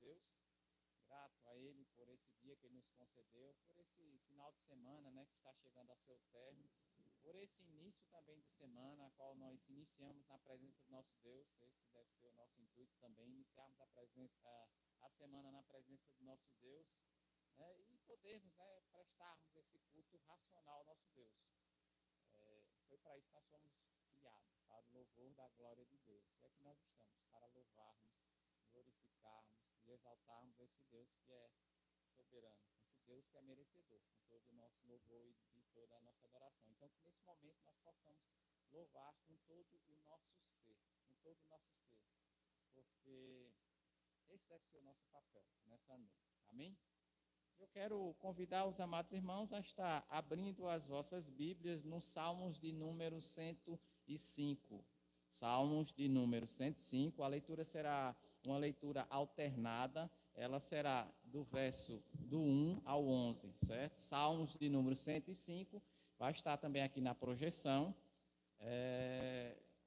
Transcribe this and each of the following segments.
Deus, grato a Ele por esse dia que Ele nos concedeu, por esse final de semana, né, que está chegando ao seu término, por esse início também de semana, a qual nós iniciamos na presença do nosso Deus. Esse deve ser o nosso intuito também, iniciarmos a semana na presença do nosso Deus, né, e podermos, né, prestarmos esse culto racional ao nosso Deus. Foi para isso que nós fomos criados, para o louvor da glória de Deus. É que nós estamos, para louvarmos, glorificarmos e exaltarmos esse Deus que é soberano, esse Deus que é merecedor de todo o nosso louvor e de toda a nossa adoração. Então, que nesse momento nós possamos louvar com todo o nosso ser, com todo o nosso ser, porque esse deve ser o nosso papel nessa noite. Amém? Eu quero convidar os amados irmãos a estar abrindo as vossas Bíblias no Salmos de número 105. Salmos de número 105, a leitura será uma leitura alternada, ela será do verso do 1 ao 11, certo? Salmos de número 105, vai estar também aqui na projeção.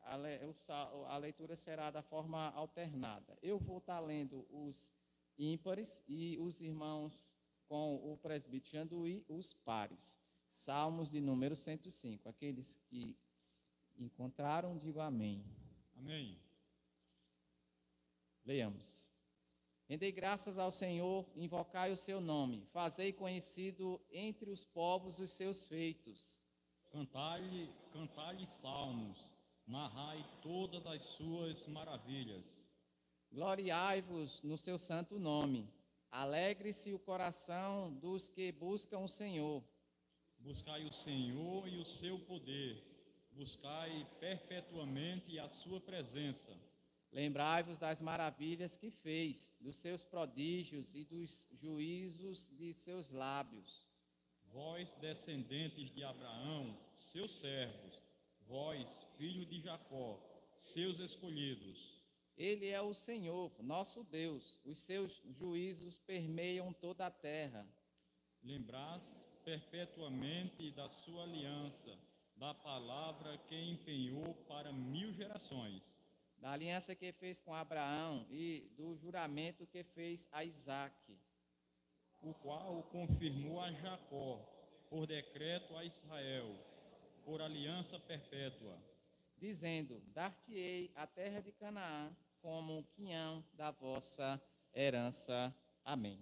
A leitura será da forma alternada. Eu vou estar lendo os ímpares e os irmãos com o presbítero Janduí, os pares. Salmos de número 105. Aqueles que encontraram, digam amém. Amém. Leiamos. Rendei graças ao Senhor, invocai o seu nome, fazei conhecido entre os povos os seus feitos. Cantai-lhe salmos, narrai todas as suas maravilhas. Gloriai-vos no seu santo nome. Alegre-se o coração dos que buscam o Senhor. Buscai o Senhor e o seu poder, buscai perpetuamente a sua presença. Lembrai-vos das maravilhas que fez, dos seus prodígios e dos juízos de seus lábios. Vós, descendentes de Abraão, seus servos, vós, filho de Jacó, seus escolhidos. Ele é o Senhor, nosso Deus, os seus juízos permeiam toda a terra. Lembrás perpetuamente da sua aliança, da palavra que empenhou para 1000 gerações. Da aliança que fez com Abraão e do juramento que fez a Isaque. O qual o confirmou a Jacó, por decreto a Israel, por aliança perpétua. Dizendo, dar-te-ei a terra de Canaã como o quinhão da vossa herança. Amém.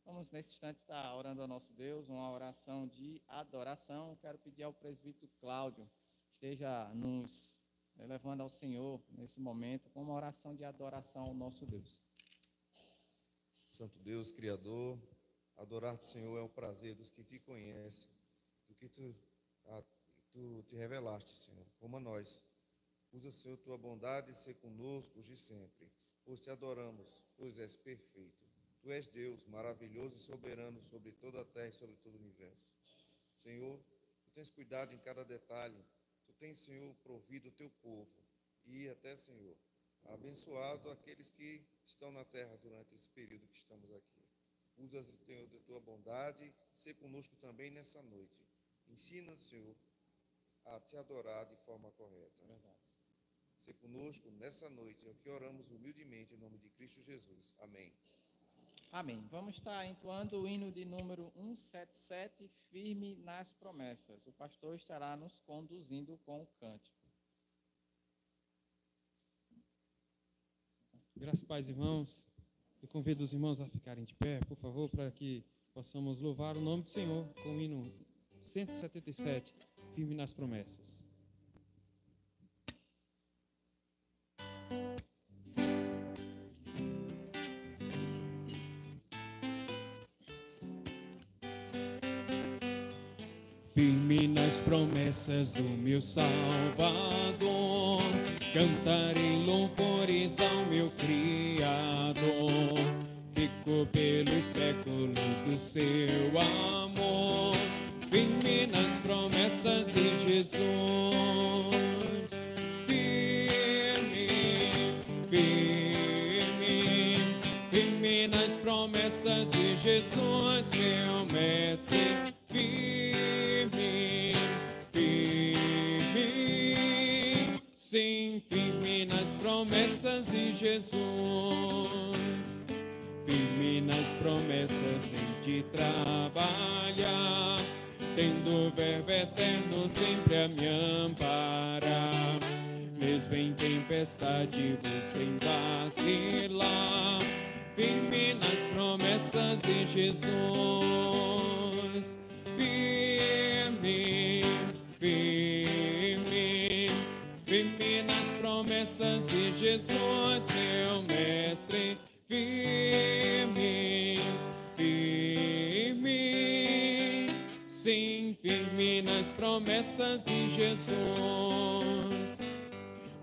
Vamos nesse instante estar orando ao nosso Deus, uma oração de adoração. Quero pedir ao presbítero Cláudio, esteja nos elevando ao Senhor nesse momento, com uma oração de adoração ao nosso Deus. Santo Deus, Criador, adorar-te, Senhor, é um prazer dos que te conhecem, do que tu te revelaste, Senhor, como a nós. Usa, Senhor, tua bondade e ser conosco hoje e sempre, pois te adoramos, pois és perfeito. Tu és Deus, maravilhoso e soberano sobre toda a terra e sobre todo o universo. Senhor, tu tens cuidado em cada detalhe, tu tens, Senhor, provido o teu povo e até, Senhor, abençoado aqueles que estão na terra durante esse período que estamos aqui. Usa, Senhor, de tua bondade, ser conosco também nessa noite. Ensina-nos, Senhor, a te adorar de forma correta. Verdade. Ser conosco nessa noite, é o que oramos humildemente em nome de Cristo Jesus. Amém. Amém. Vamos estar entoando o hino de número 177, firme nas promessas. O pastor estará nos conduzindo com o cântico. Graças, pais e irmãos. Eu convido os irmãos a ficarem de pé, por favor, para que possamos louvar o nome do Senhor com o hino 177, firme nas promessas. Firme nas promessas do meu Salvador, cantarei louvores ao meu Criador. Fico pelos séculos do seu amor, firme nas promessas de Jesus. Firme, firme, firme nas promessas de Jesus, meu mestre. Firme, firme, sim, firme nas promessas de Jesus. firme nas promessas em te trabalhar, tendo o verbo eterno sempre a me amparar. Mesmo em tempestade vou sem vacilar, firme nas promessas de Jesus. Firme, firme, firme nas promessas de Jesus, meu mestre. Firme, firme, sim, firme nas promessas de Jesus.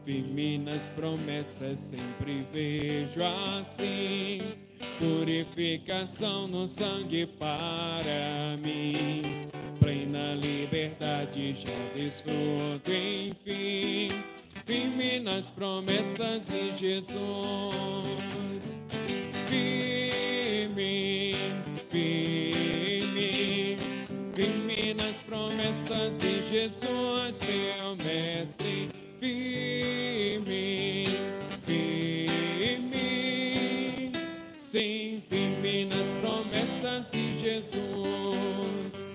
Firme nas promessas sempre vejo assim, purificação no sangue para mim. Plena liberdade já desfruto, enfim, firme nas promessas de Jesus. Firme, firme, firme nas promessas de Jesus, meu mestre. Firme, firme, sim, firme nas promessas de Jesus.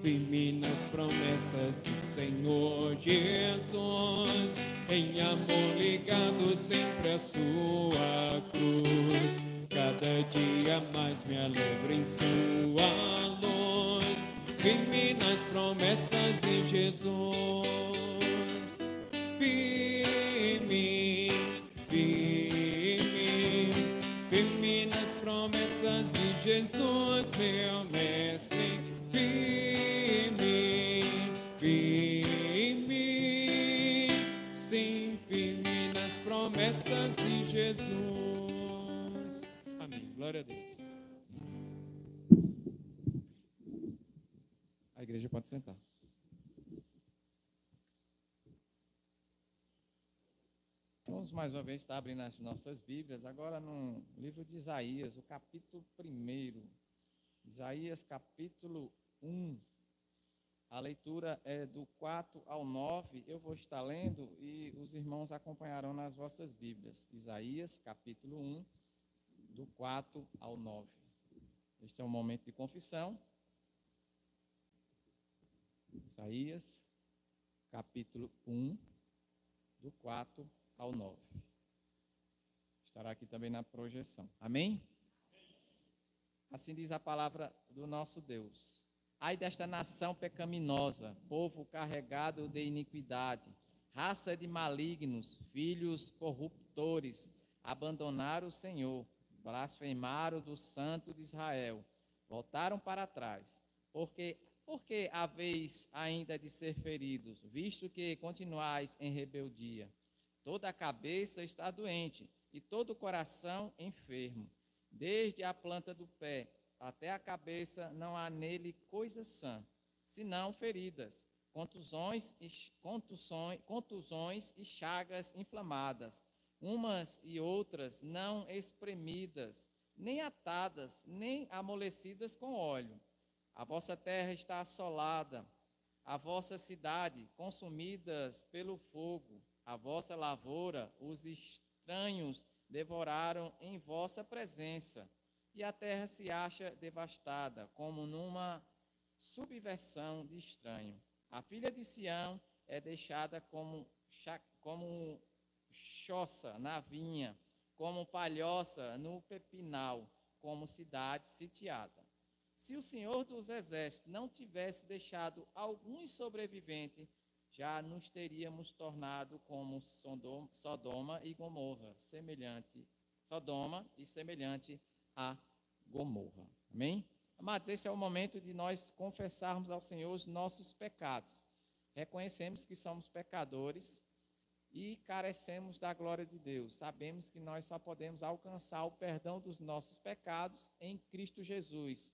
Firme nas promessas do Senhor Jesus, em amor ligado sempre à sua cruz. Cada dia mais me alegro em sua luz, firme nas promessas de Jesus. Firme, firme, firme nas promessas de Jesus, meu mestre. Firme, firme, sim, firme nas promessas de Jesus. Amém. Glória a Deus. A igreja pode sentar. Vamos mais uma vez estar abrindo as nossas Bíblias, agora no livro de Isaías, o capítulo 1. Isaías, capítulo 1. A leitura é do 4 ao 9. Eu vou estar lendo e os irmãos acompanharão nas vossas Bíblias. Isaías, capítulo 1, do 4 ao 9. Este é um momento de confissão. Isaías, capítulo 1, do 4 ao 9. Estará aqui também na projeção. Amém? Assim diz a palavra do nosso Deus. Ai desta nação pecaminosa, povo carregado de iniquidade, raça de malignos, filhos corruptores, abandonaram o Senhor, blasfemaram do Santo de Israel, voltaram para trás. Porque haveis ainda de ser feridos, visto que continuais em rebeldia? Toda a cabeça está doente e todo o coração enfermo. Desde a planta do pé até a cabeça não há nele coisa sã, senão feridas, contusões e chagas inflamadas, umas e outras não espremidas, nem atadas, nem amolecidas com óleo. A vossa terra está assolada, a vossa cidade consumidas pelo fogo, a vossa lavoura os estranhos devoraram em vossa presença, e a terra se acha devastada, como numa subversão de estranho. A filha de Sião é deixada como choça na vinha, como palhoça no pepinal, como cidade sitiada. Se o Senhor dos Exércitos não tivesse deixado alguns sobreviventes, já nos teríamos tornado como Sodoma e Gomorra, semelhante a Gomorra. Amém? Amados, esse é o momento de nós confessarmos ao Senhor os nossos pecados. Reconhecemos que somos pecadores e carecemos da glória de Deus. Sabemos que nós só podemos alcançar o perdão dos nossos pecados em Cristo Jesus,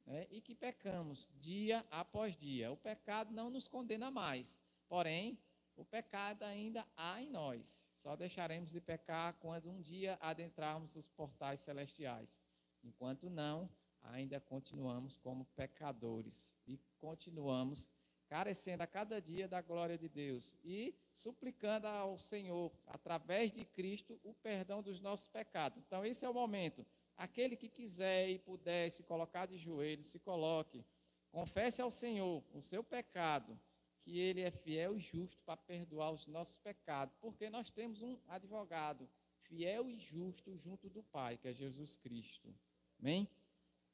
né? E que pecamos dia após dia. O pecado não nos condena mais, porém, o pecado ainda há em nós. Só deixaremos de pecar quando um dia adentrarmos os portais celestiais. Enquanto não, ainda continuamos como pecadores e continuamos carecendo a cada dia da glória de Deus e suplicando ao Senhor, através de Cristo, o perdão dos nossos pecados. Então, esse é o momento aquele que quiser e puder se colocar de joelhos, se coloque. Confesse ao Senhor o seu pecado, que Ele é fiel e justo para perdoar os nossos pecados, porque nós temos um advogado fiel e justo junto do Pai, que é Jesus Cristo. Amém?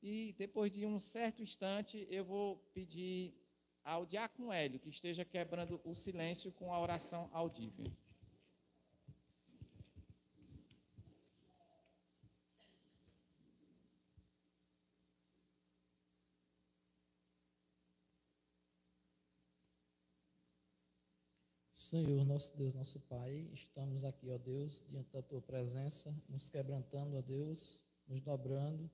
E depois de um certo instante, eu vou pedir ao diácono Hélio que esteja quebrando o silêncio com a oração audível. Senhor, nosso Deus, nosso Pai, estamos aqui, ó Deus, diante da Tua presença, nos quebrantando, ó Deus, nos dobrando,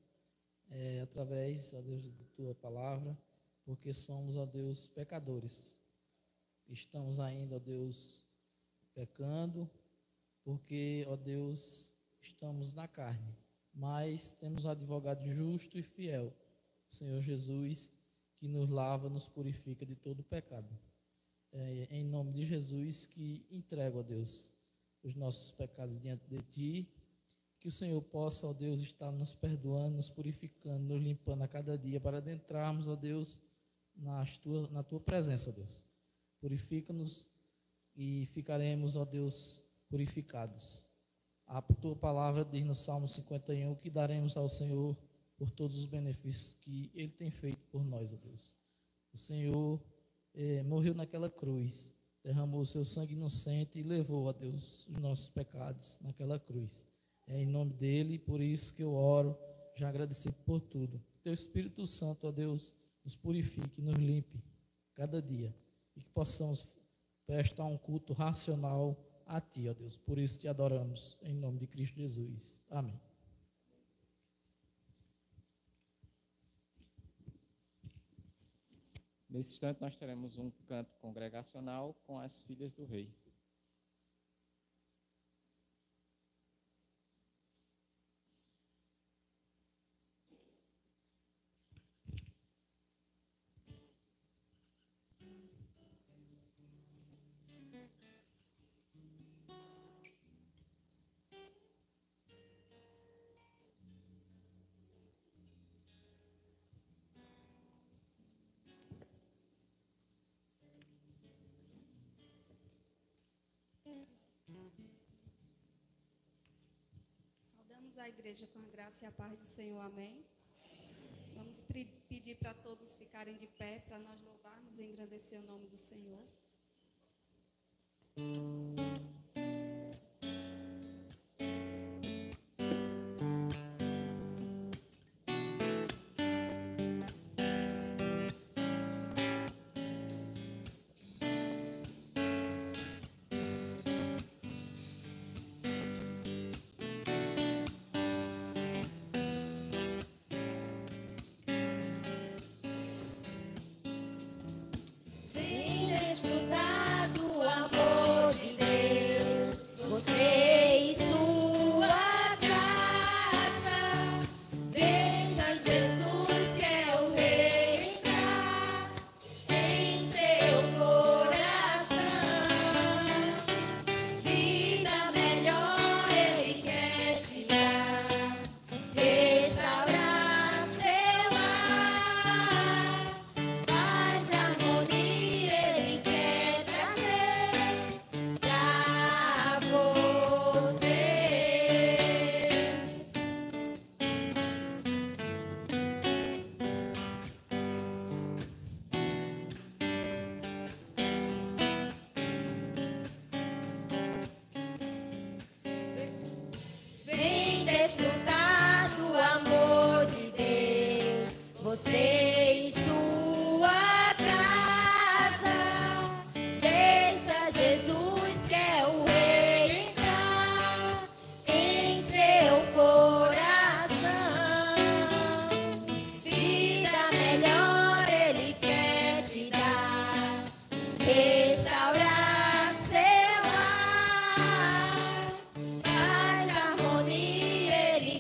através, ó Deus, de Tua palavra, porque somos, ó Deus, pecadores. Estamos ainda, ó Deus, pecando, porque, ó Deus, estamos na carne, mas temos um advogado justo e fiel, Senhor Jesus, que nos lava, nos purifica de todo pecado. Em nome de Jesus, que entrego, ó Deus, os nossos pecados diante de Ti, que o Senhor possa, ó Deus, estar nos perdoando, nos purificando, nos limpando a cada dia, para adentrarmos, ó Deus, na Tua presença, ó Deus. Purifica-nos e ficaremos, ó Deus, purificados. A Tua palavra diz no Salmo 51 que daremos ao Senhor por todos os benefícios que Ele tem feito por nós, ó Deus. O Senhor morreu naquela cruz, derramou o seu sangue inocente e levou, ó Deus, os nossos pecados naquela cruz. É em nome dele, por isso que eu oro, já agradecido por tudo. Teu Espírito Santo, ó Deus, nos purifique, nos limpe cada dia e que possamos prestar um culto racional a Ti, ó Deus. Por isso te adoramos, em nome de Cristo Jesus. Amém. Nesse instante, nós teremos um canto congregacional com as filhas do rei. Saudamos a igreja com a graça e a paz do Senhor, amém? Vamos pedir para todos ficarem de pé, para nós louvarmos e engrandecer o nome do Senhor. Vem desfrutar do Ele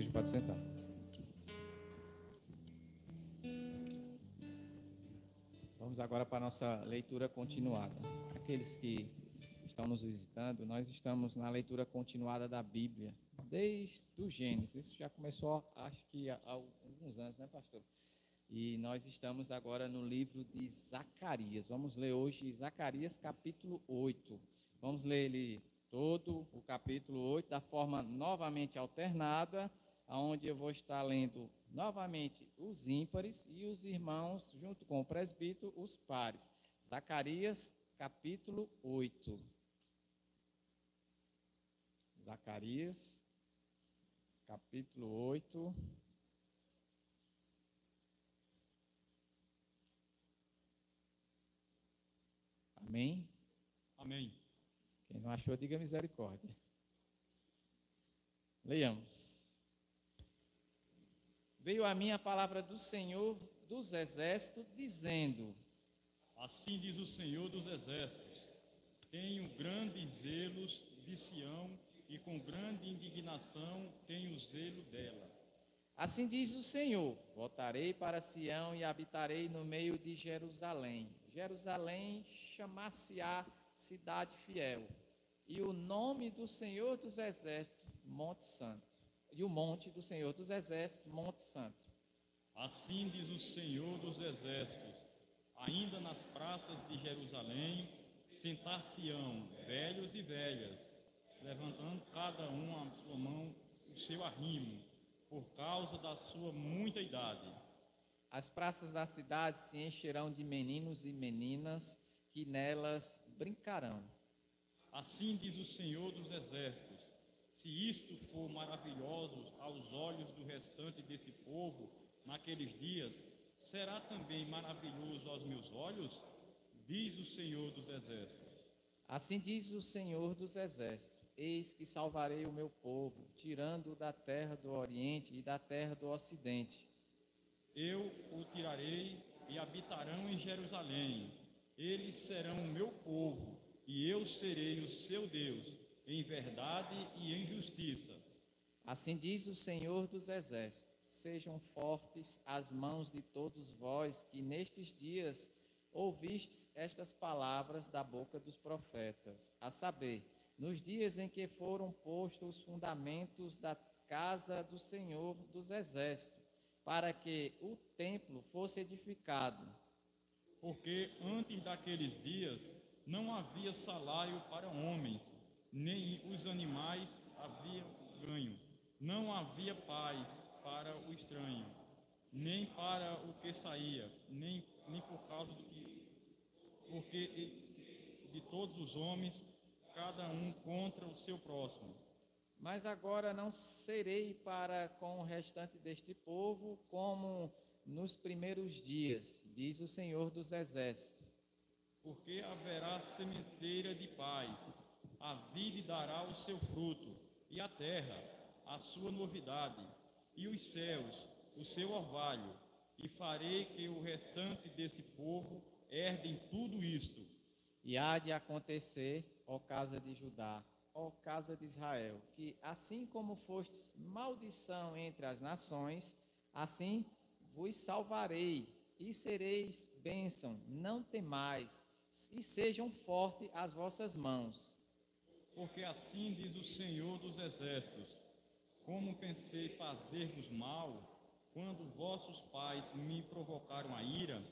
igreja pode sentar. Vamos agora para a nossa leitura continuada. Aqueles que estão nos visitando, nós estamos na leitura continuada da Bíblia, desde o Gênesis. Isso já começou, acho que há alguns anos, né, pastor? E nós estamos agora no livro de Zacarias. Vamos ler hoje Zacarias capítulo 8. Vamos ler ele todo, o capítulo 8, da forma novamente alternada, onde eu vou estar lendo novamente os ímpares e os irmãos, junto com o presbítero, os pares. Zacarias capítulo 8. Zacarias capítulo 8. Amém? Amém. Quem não achou, diga misericórdia. Leiamos. Veio a mim a palavra do Senhor dos Exércitos, dizendo: Assim diz o Senhor dos Exércitos: tenho grandes zelos de Sião, e com grande indignação tenho zelo dela. Assim diz o Senhor: voltarei para Sião e habitarei no meio de Jerusalém. Jerusalém chamar-se-á cidade fiel, e o nome do Senhor dos Exércitos, Monte Santo. E o monte do Senhor dos Exércitos, Monte Santo. Assim diz o Senhor dos Exércitos: ainda nas praças de Jerusalém sentar-se-ão velhos e velhas, levantando cada um a sua mão, o seu arrimo, por causa da sua muita idade. As praças da cidade se encherão de meninos e meninas, que nelas brincarão. Assim diz o Senhor dos Exércitos: se isto for maravilhoso aos olhos do restante desse povo, naqueles dias, será também maravilhoso aos meus olhos? Diz o Senhor dos Exércitos. Assim diz o Senhor dos Exércitos: eis que salvarei o meu povo, tirando-o da terra do Oriente e da terra do Ocidente. Eu o tirarei e habitarão em Jerusalém. Eles serão o meu povo, e eu serei o seu Deus, em verdade e em justiça. Assim diz o Senhor dos Exércitos: sejam fortes as mãos de todos vós que nestes dias ouvistes estas palavras da boca dos profetas, a saber, nos dias em que foram postos os fundamentos da casa do Senhor dos Exércitos, para que o templo fosse edificado. Porque antes daqueles dias não havia salário para homens, nem os animais haviam ganho. Não havia paz para o estranho, nem para o que saía, nem por causa do que, porque de todos os homens, cada um contra o seu próximo. Mas agora não serei para com o restante deste povo como nos primeiros dias, diz o Senhor dos Exércitos. Porque haverá sementeira de paz, a vide dará o seu fruto, e a terra, a sua novidade, e os céus, o seu orvalho, e farei que o restante desse povo herdem tudo isto. E há de acontecer, ó casa de Judá, ó casa de Israel, que assim como fostes maldição entre as nações, assim vos salvarei, e sereis bênção, não temais, e sejam fortes as vossas mãos. Porque assim diz o Senhor dos Exércitos: como pensei fazer-vos mal, quando vossos pais me provocaram a ira,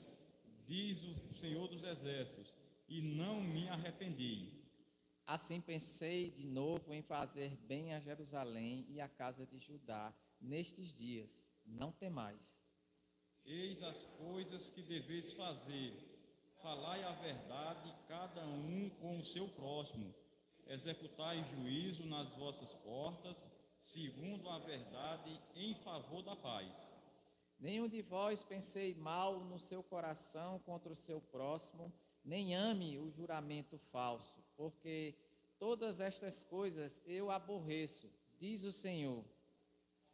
diz o Senhor dos Exércitos, e não me arrependi. Assim pensei de novo em fazer bem a Jerusalém e a casa de Judá nestes dias, não temais. Eis as coisas que deveis fazer: falai a verdade, cada um com o seu próximo, executai juízo nas vossas portas, segundo a verdade, em favor da paz. Nenhum de vós pensei mal no seu coração contra o seu próximo, nem ame o juramento falso, porque todas estas coisas eu aborreço, diz o Senhor.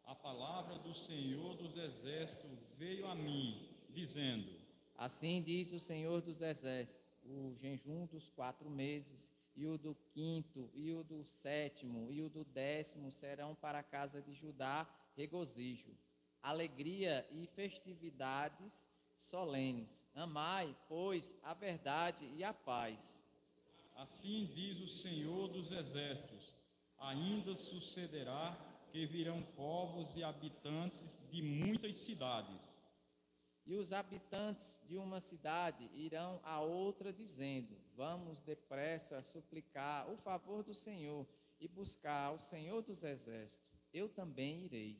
A palavra do Senhor dos Exércitos veio a mim, dizendo: Assim diz o Senhor dos Exércitos: o jejum dos 4 meses, e o do 5º, e o do 7º, e o do 10º serão para a casa de Judá regozijo, alegria e festividades solenes. Amai, pois, a verdade e a paz. Assim diz o Senhor dos Exércitos: ainda sucederá que virão povos e habitantes de muitas cidades. E os habitantes de uma cidade irão a outra, dizendo: vamos depressa suplicar o favor do Senhor e buscar o Senhor dos Exércitos. Eu também irei.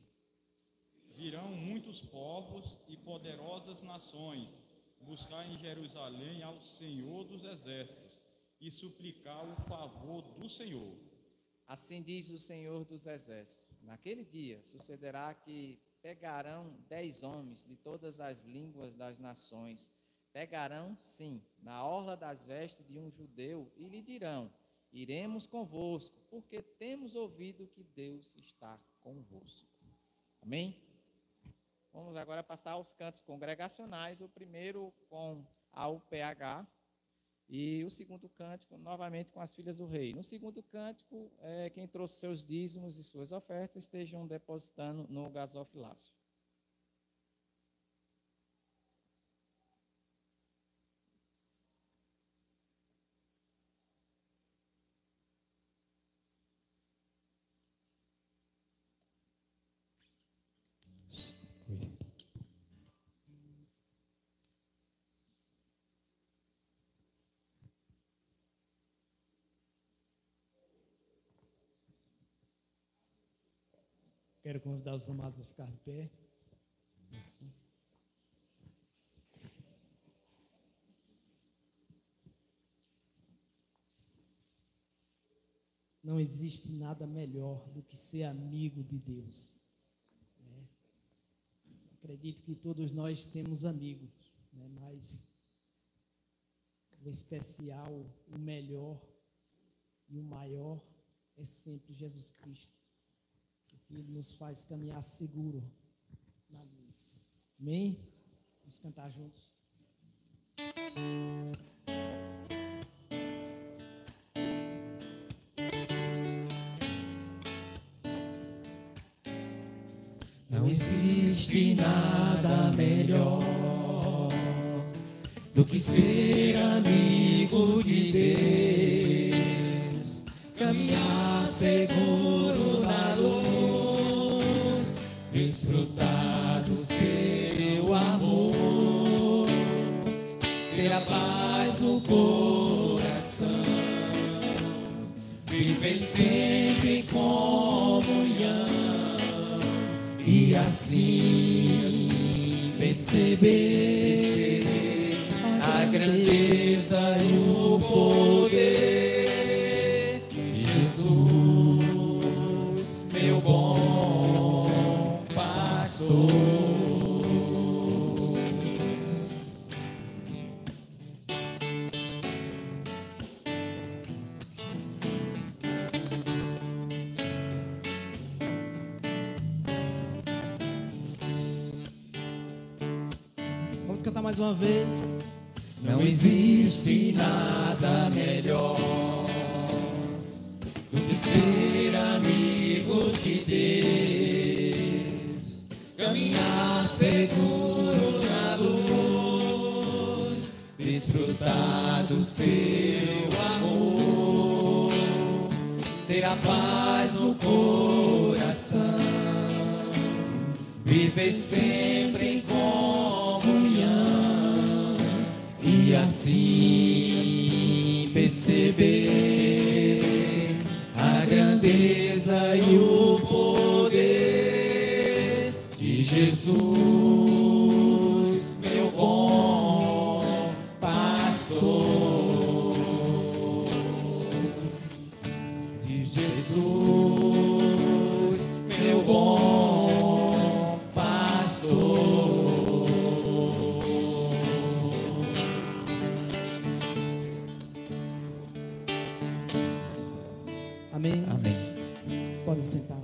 Virão muitos povos e poderosas nações buscar em Jerusalém ao Senhor dos Exércitos e suplicar o favor do Senhor. Assim diz o Senhor dos Exércitos: naquele dia sucederá que pegarão 10 homens de todas as línguas das nações. Pegarão, sim, na orla das vestes de um judeu e lhe dirão: iremos convosco, porque temos ouvido que Deus está convosco. Amém? Vamos agora passar aos cantos congregacionais, o primeiro com a UPH e o segundo cântico novamente com as filhas do rei. No segundo cântico, quem trouxe seus dízimos e suas ofertas estejam depositando no gasofilácio. Quero convidar os amados a ficar de pé. Não existe nada melhor do que ser amigo de Deus, né? Acredito que todos nós temos amigos, né? Mas o especial, o melhor e o maior é sempre Jesus Cristo, que nos faz caminhar seguro na luz. Amém? Vamos cantar juntos. Não existe nada melhor do que ser amigo de Deus, caminhar seguro na luz, desfrutar do seu amor, ter a paz no coração, viver sempre em comunhão e assim perceber a grandeza e o poder de Jesus, meu bom pastor. Vamos cantar mais uma vez. Não existe nada melhor do que ser amigo de Deus, caminhar seguro na luz, desfrutar do seu amor, ter a paz no coração, viver sempre em comunhão e assim perceber a grandeza e o poder de Jesus, meu bom pastor, de Jesus, meu bom pastor. Amém? Amém. Pode sentar.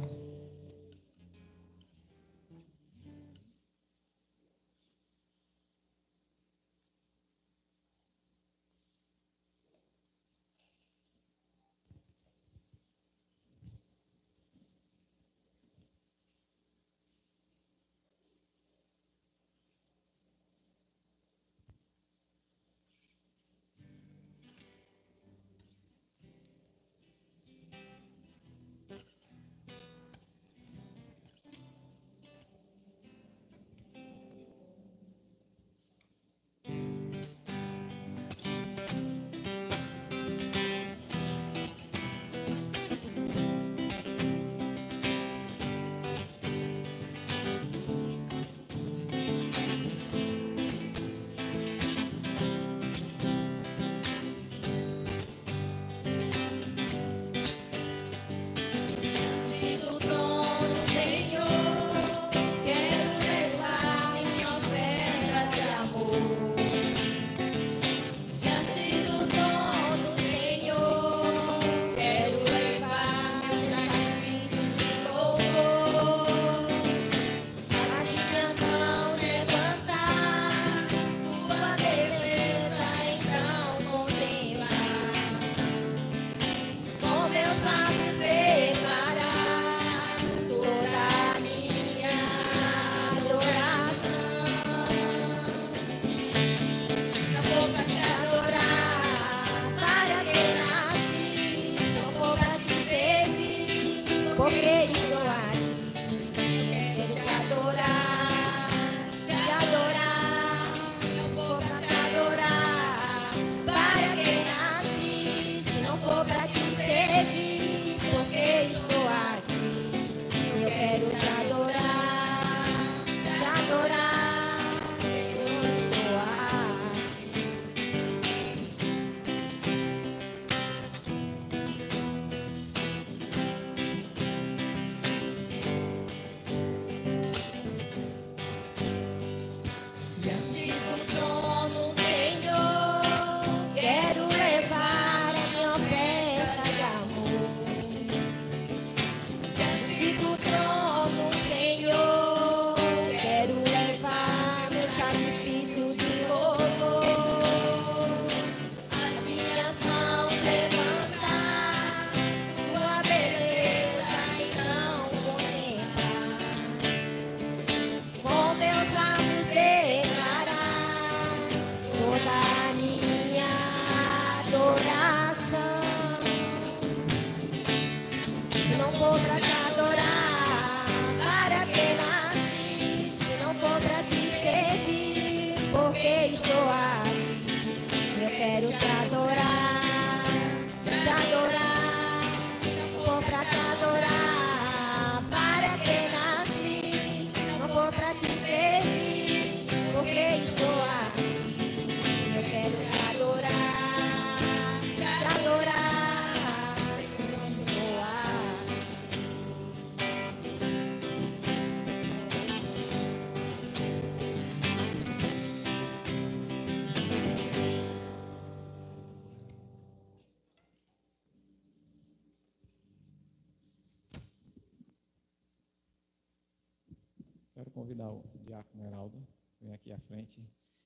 convidar o diácono Heraldo, vem aqui à frente,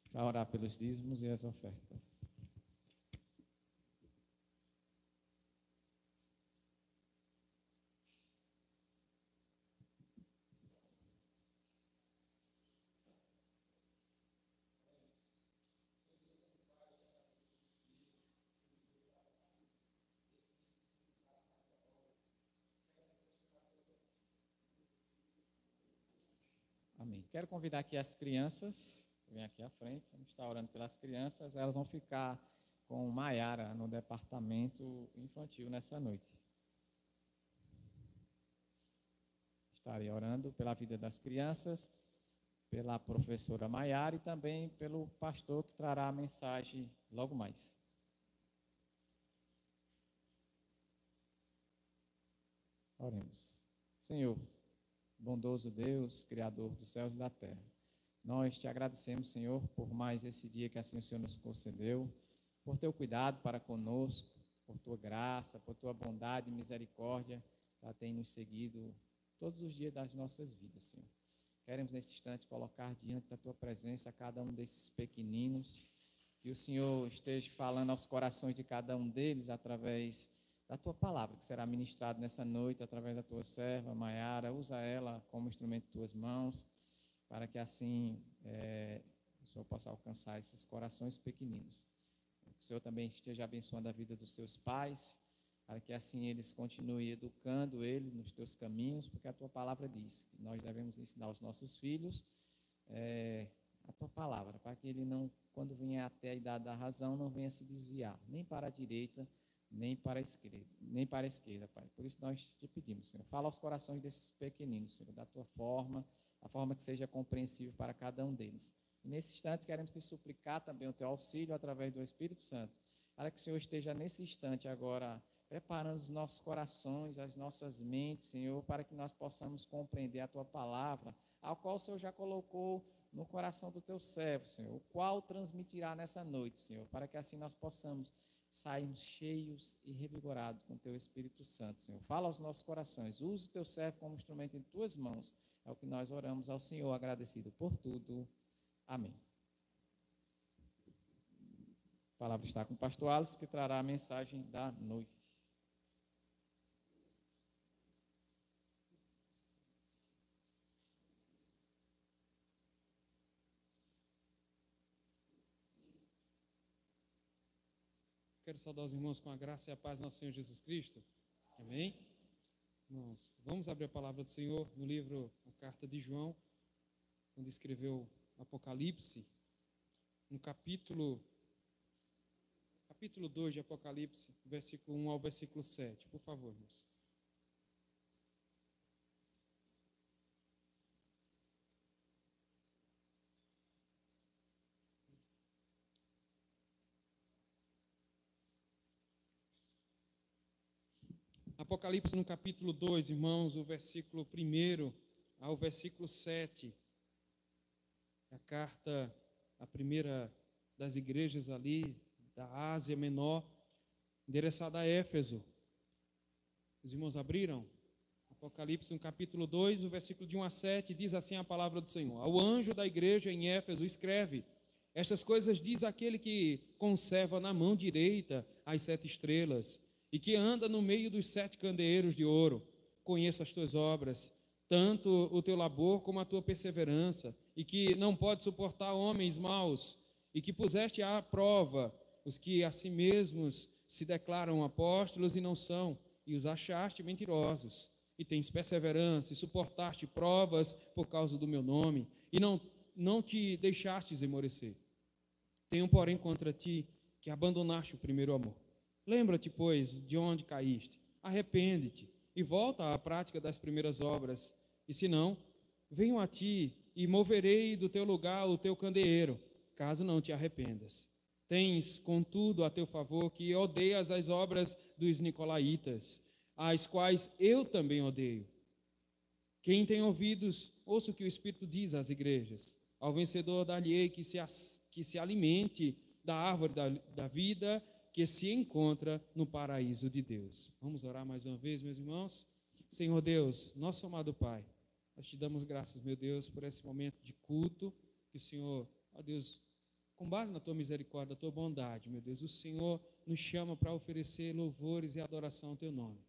para orar pelos dízimos e as ofertas. Amém. Quero convidar aqui as crianças, vem aqui à frente, vamos estar orando pelas crianças, elas vão ficar com Maiara no departamento infantil nessa noite. Estarei orando pela vida das crianças, pela professora Maiara e também pelo pastor que trará a mensagem logo mais. Oremos. Senhor, bondoso Deus, Criador dos céus e da terra, nós te agradecemos, Senhor, por mais esse dia que assim o Senhor nos concedeu, por teu cuidado para conosco, por tua graça, por tua bondade e misericórdia, que tem nos seguido todos os dias das nossas vidas, Senhor. Queremos nesse instante colocar diante da tua presença cada um desses pequeninos, que o Senhor esteja falando aos corações de cada um deles através da tua palavra, que será ministrada nessa noite através da tua serva, Maiara. Usa ela como instrumento de tuas mãos, para que assim o Senhor possa alcançar esses corações pequeninos. Que o Senhor também esteja abençoando a vida dos seus pais, para que assim eles continuem educando eles nos teus caminhos, porque a tua palavra diz que nós devemos ensinar aos nossos filhos a tua palavra, para que ele não, quando venha até a idade da razão, não venha se desviar, nem para a direita, nem para a esquerda, Pai. Por isso nós te pedimos, Senhor, fala aos corações desses pequeninos, Senhor, da tua forma, a forma que seja compreensível para cada um deles. E nesse instante queremos te suplicar também o teu auxílio através do Espírito Santo, para que o Senhor esteja nesse instante agora preparando os nossos corações, as nossas mentes, Senhor, para que nós possamos compreender a tua palavra, a qual o Senhor já colocou no coração do teu servo, Senhor, o qual transmitirá nessa noite, Senhor, para que assim nós possamos sairmos cheios e revigorados com o teu Espírito Santo, Senhor. Fala aos nossos corações, usa o teu servo como instrumento em tuas mãos. É o que nós oramos ao Senhor, agradecido por tudo. Amém. A palavra está com o pastor Alisson, que trará a mensagem da noite. Quero saudar os irmãos com a graça e a paz do nosso Senhor Jesus Cristo. Amém? Irmãos, vamos abrir a palavra do Senhor no livro, a carta de João, quando escreveu Apocalipse, no capítulo 2 de Apocalipse, versículo 1 ao versículo 7. Por favor, irmãos. Apocalipse no capítulo 2, irmãos, o versículo 1 ao versículo 7. A carta, a primeira das igrejas ali, da Ásia Menor, endereçada a Éfeso. Os irmãos abriram? Apocalipse no capítulo 2, o versículo de 1 a 7, diz assim a palavra do Senhor. Ao anjo da igreja em Éfeso escreve: estas coisas diz aquele que conserva na mão direita as 7 estrelas, e que anda no meio dos 7 candeeiros de ouro. Conheço as tuas obras, tanto o teu labor como a tua perseverança, e que não pode suportar homens maus, e que puseste à prova os que a si mesmos se declaram apóstolos e não são, e os achaste mentirosos. E tens perseverança, e suportaste provas por causa do meu nome, e não te deixaste esmorecer. Tenho, porém, contra ti que abandonaste o primeiro amor. Lembra-te, pois, de onde caíste, arrepende-te e volta à prática das primeiras obras, e se não, venho a ti e moverei do teu lugar o teu candeeiro, caso não te arrependas. Tens, contudo, a teu favor que odeias as obras dos nicolaítas, as quais eu também odeio. Quem tem ouvidos, ouça o que o Espírito diz às igrejas. Ao vencedor dar-lhe-ei que se alimente da árvore da vida, que se encontra no paraíso de Deus. Vamos orar mais uma vez, meus irmãos? Senhor Deus, nosso amado Pai, Nós te damos graças, meu Deus, por esse momento de culto, que o Senhor, ó Deus, com base na tua misericórdia, na tua bondade, meu Deus, o Senhor nos chama para oferecer louvores e adoração ao teu nome.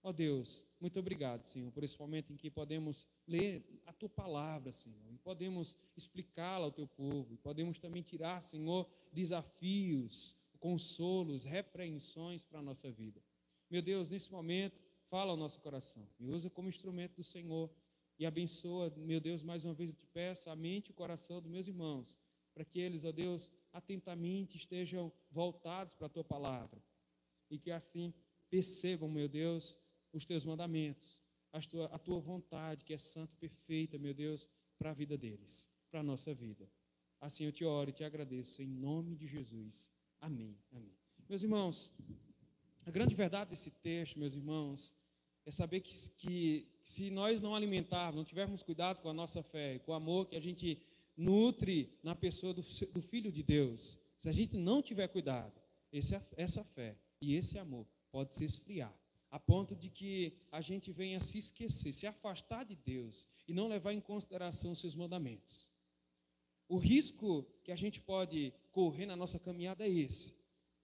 Ó Deus, muito obrigado, Senhor, por esse momento em que podemos ler a tua palavra, Senhor, e podemos explicá-la ao teu povo, e podemos também tirar, Senhor, desafios, consolos, repreensões para a nossa vida. Meu Deus, nesse momento, fala ao nosso coração, me usa como instrumento do Senhor e abençoa, meu Deus, mais uma vez eu te peço, a mente e o coração dos meus irmãos, para que eles, ó Deus, atentamente estejam voltados para a tua palavra e que assim percebam, meu Deus, os teus mandamentos, a tua vontade, que é santa e perfeita, meu Deus, para a vida deles, para a nossa vida. Assim eu te oro e te agradeço, em nome de Jesus. Amém. Amém. Meus irmãos, a grande verdade desse texto, meus irmãos, é saber que se nós não alimentarmos, não tivermos cuidado com a nossa fé, com o amor que a gente nutre na pessoa do Filho de Deus, se a gente não tiver cuidado, essa fé e esse amor pode se esfriar, a ponto de que a gente venha se esquecer, se afastar de Deus e não levar em consideração os seus mandamentos. O risco que a gente pode correr na nossa caminhada é esse,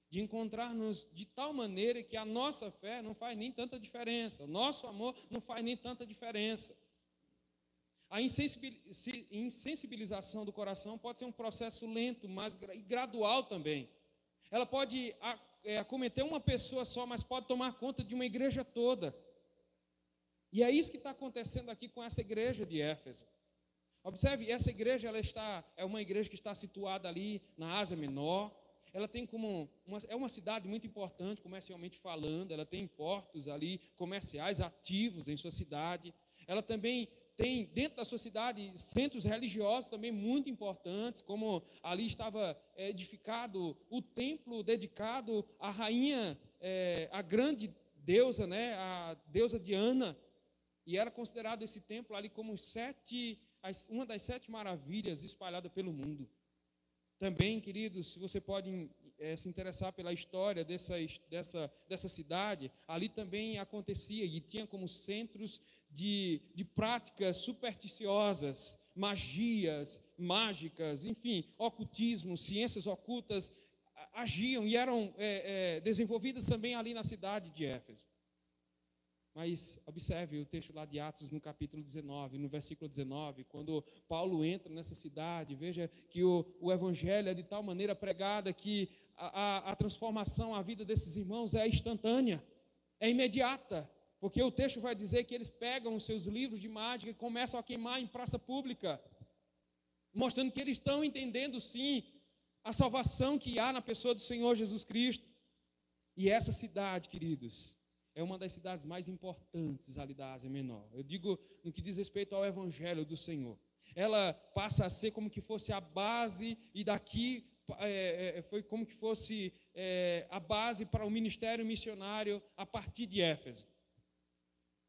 de encontrar-nos de tal maneira que a nossa fé não faz nem tanta diferença, o nosso amor não faz nem tanta diferença. A insensibilização do coração pode ser um processo lento, mas gradual também. Ela pode acometer uma pessoa só, mas pode tomar conta de uma igreja toda. E é isso que está acontecendo aqui com essa igreja de Éfeso. Observe, essa igreja é uma igreja que está situada ali na Ásia Menor. Ela tem é uma cidade muito importante, comercialmente falando. Ela tem portos ali comerciais ativos em sua cidade. Ela também tem dentro da sua cidade centros religiosos também muito importantes, como ali estava edificado o templo dedicado à rainha, a grande deusa, né, a deusa Diana, e era considerado esse templo ali como uma das 7 maravilhas espalhada pelo mundo. Também, queridos, se você pode se interessar pela história dessa cidade, ali também acontecia e tinha como centros de práticas supersticiosas, magias, mágicas, enfim, ocultismo, ciências ocultas agiam e eram desenvolvidas também ali na cidade de Éfeso. Mas observe o texto lá de Atos no capítulo 19, no versículo 19, quando Paulo entra nessa cidade, veja que o evangelho é de tal maneira pregada que a transformação, a vida desses irmãos é instantânea, é imediata, porque o texto vai dizer que eles pegam os seus livros de mágica e começam a queimar em praça pública, mostrando que eles estão entendendo sim a salvação que há na pessoa do Senhor Jesus Cristo. E essa cidade, queridos, é uma das cidades mais importantes ali da Ásia Menor. Eu digo no que diz respeito ao Evangelho do Senhor. Ela passa a ser como que fosse a base, e daqui foi como que fosse a base para o ministério missionário a partir de Éfeso.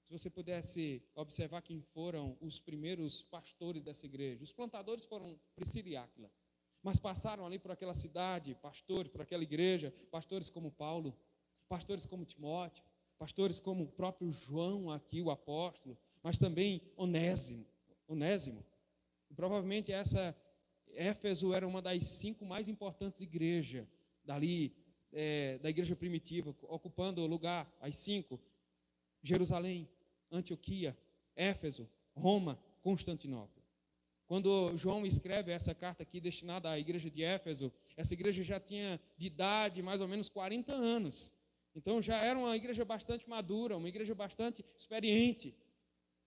Se você pudesse observar quem foram os primeiros pastores dessa igreja. Os plantadores foram Priscila e Áquila, mas passaram ali por aquela cidade, pastores, por aquela igreja, pastores como Paulo, pastores como Timóteo, pastores como o próprio João aqui, o apóstolo, mas também Onésimo. E provavelmente essa Éfeso era uma das 5 mais importantes igrejas dali, da igreja primitiva, ocupando o lugar, as 5, Jerusalém, Antioquia, Éfeso, Roma, Constantinopla. Quando João escreve essa carta aqui destinada à igreja de Éfeso, essa igreja já tinha de idade mais ou menos 40 anos. Então já era uma igreja bastante madura, uma igreja bastante experiente.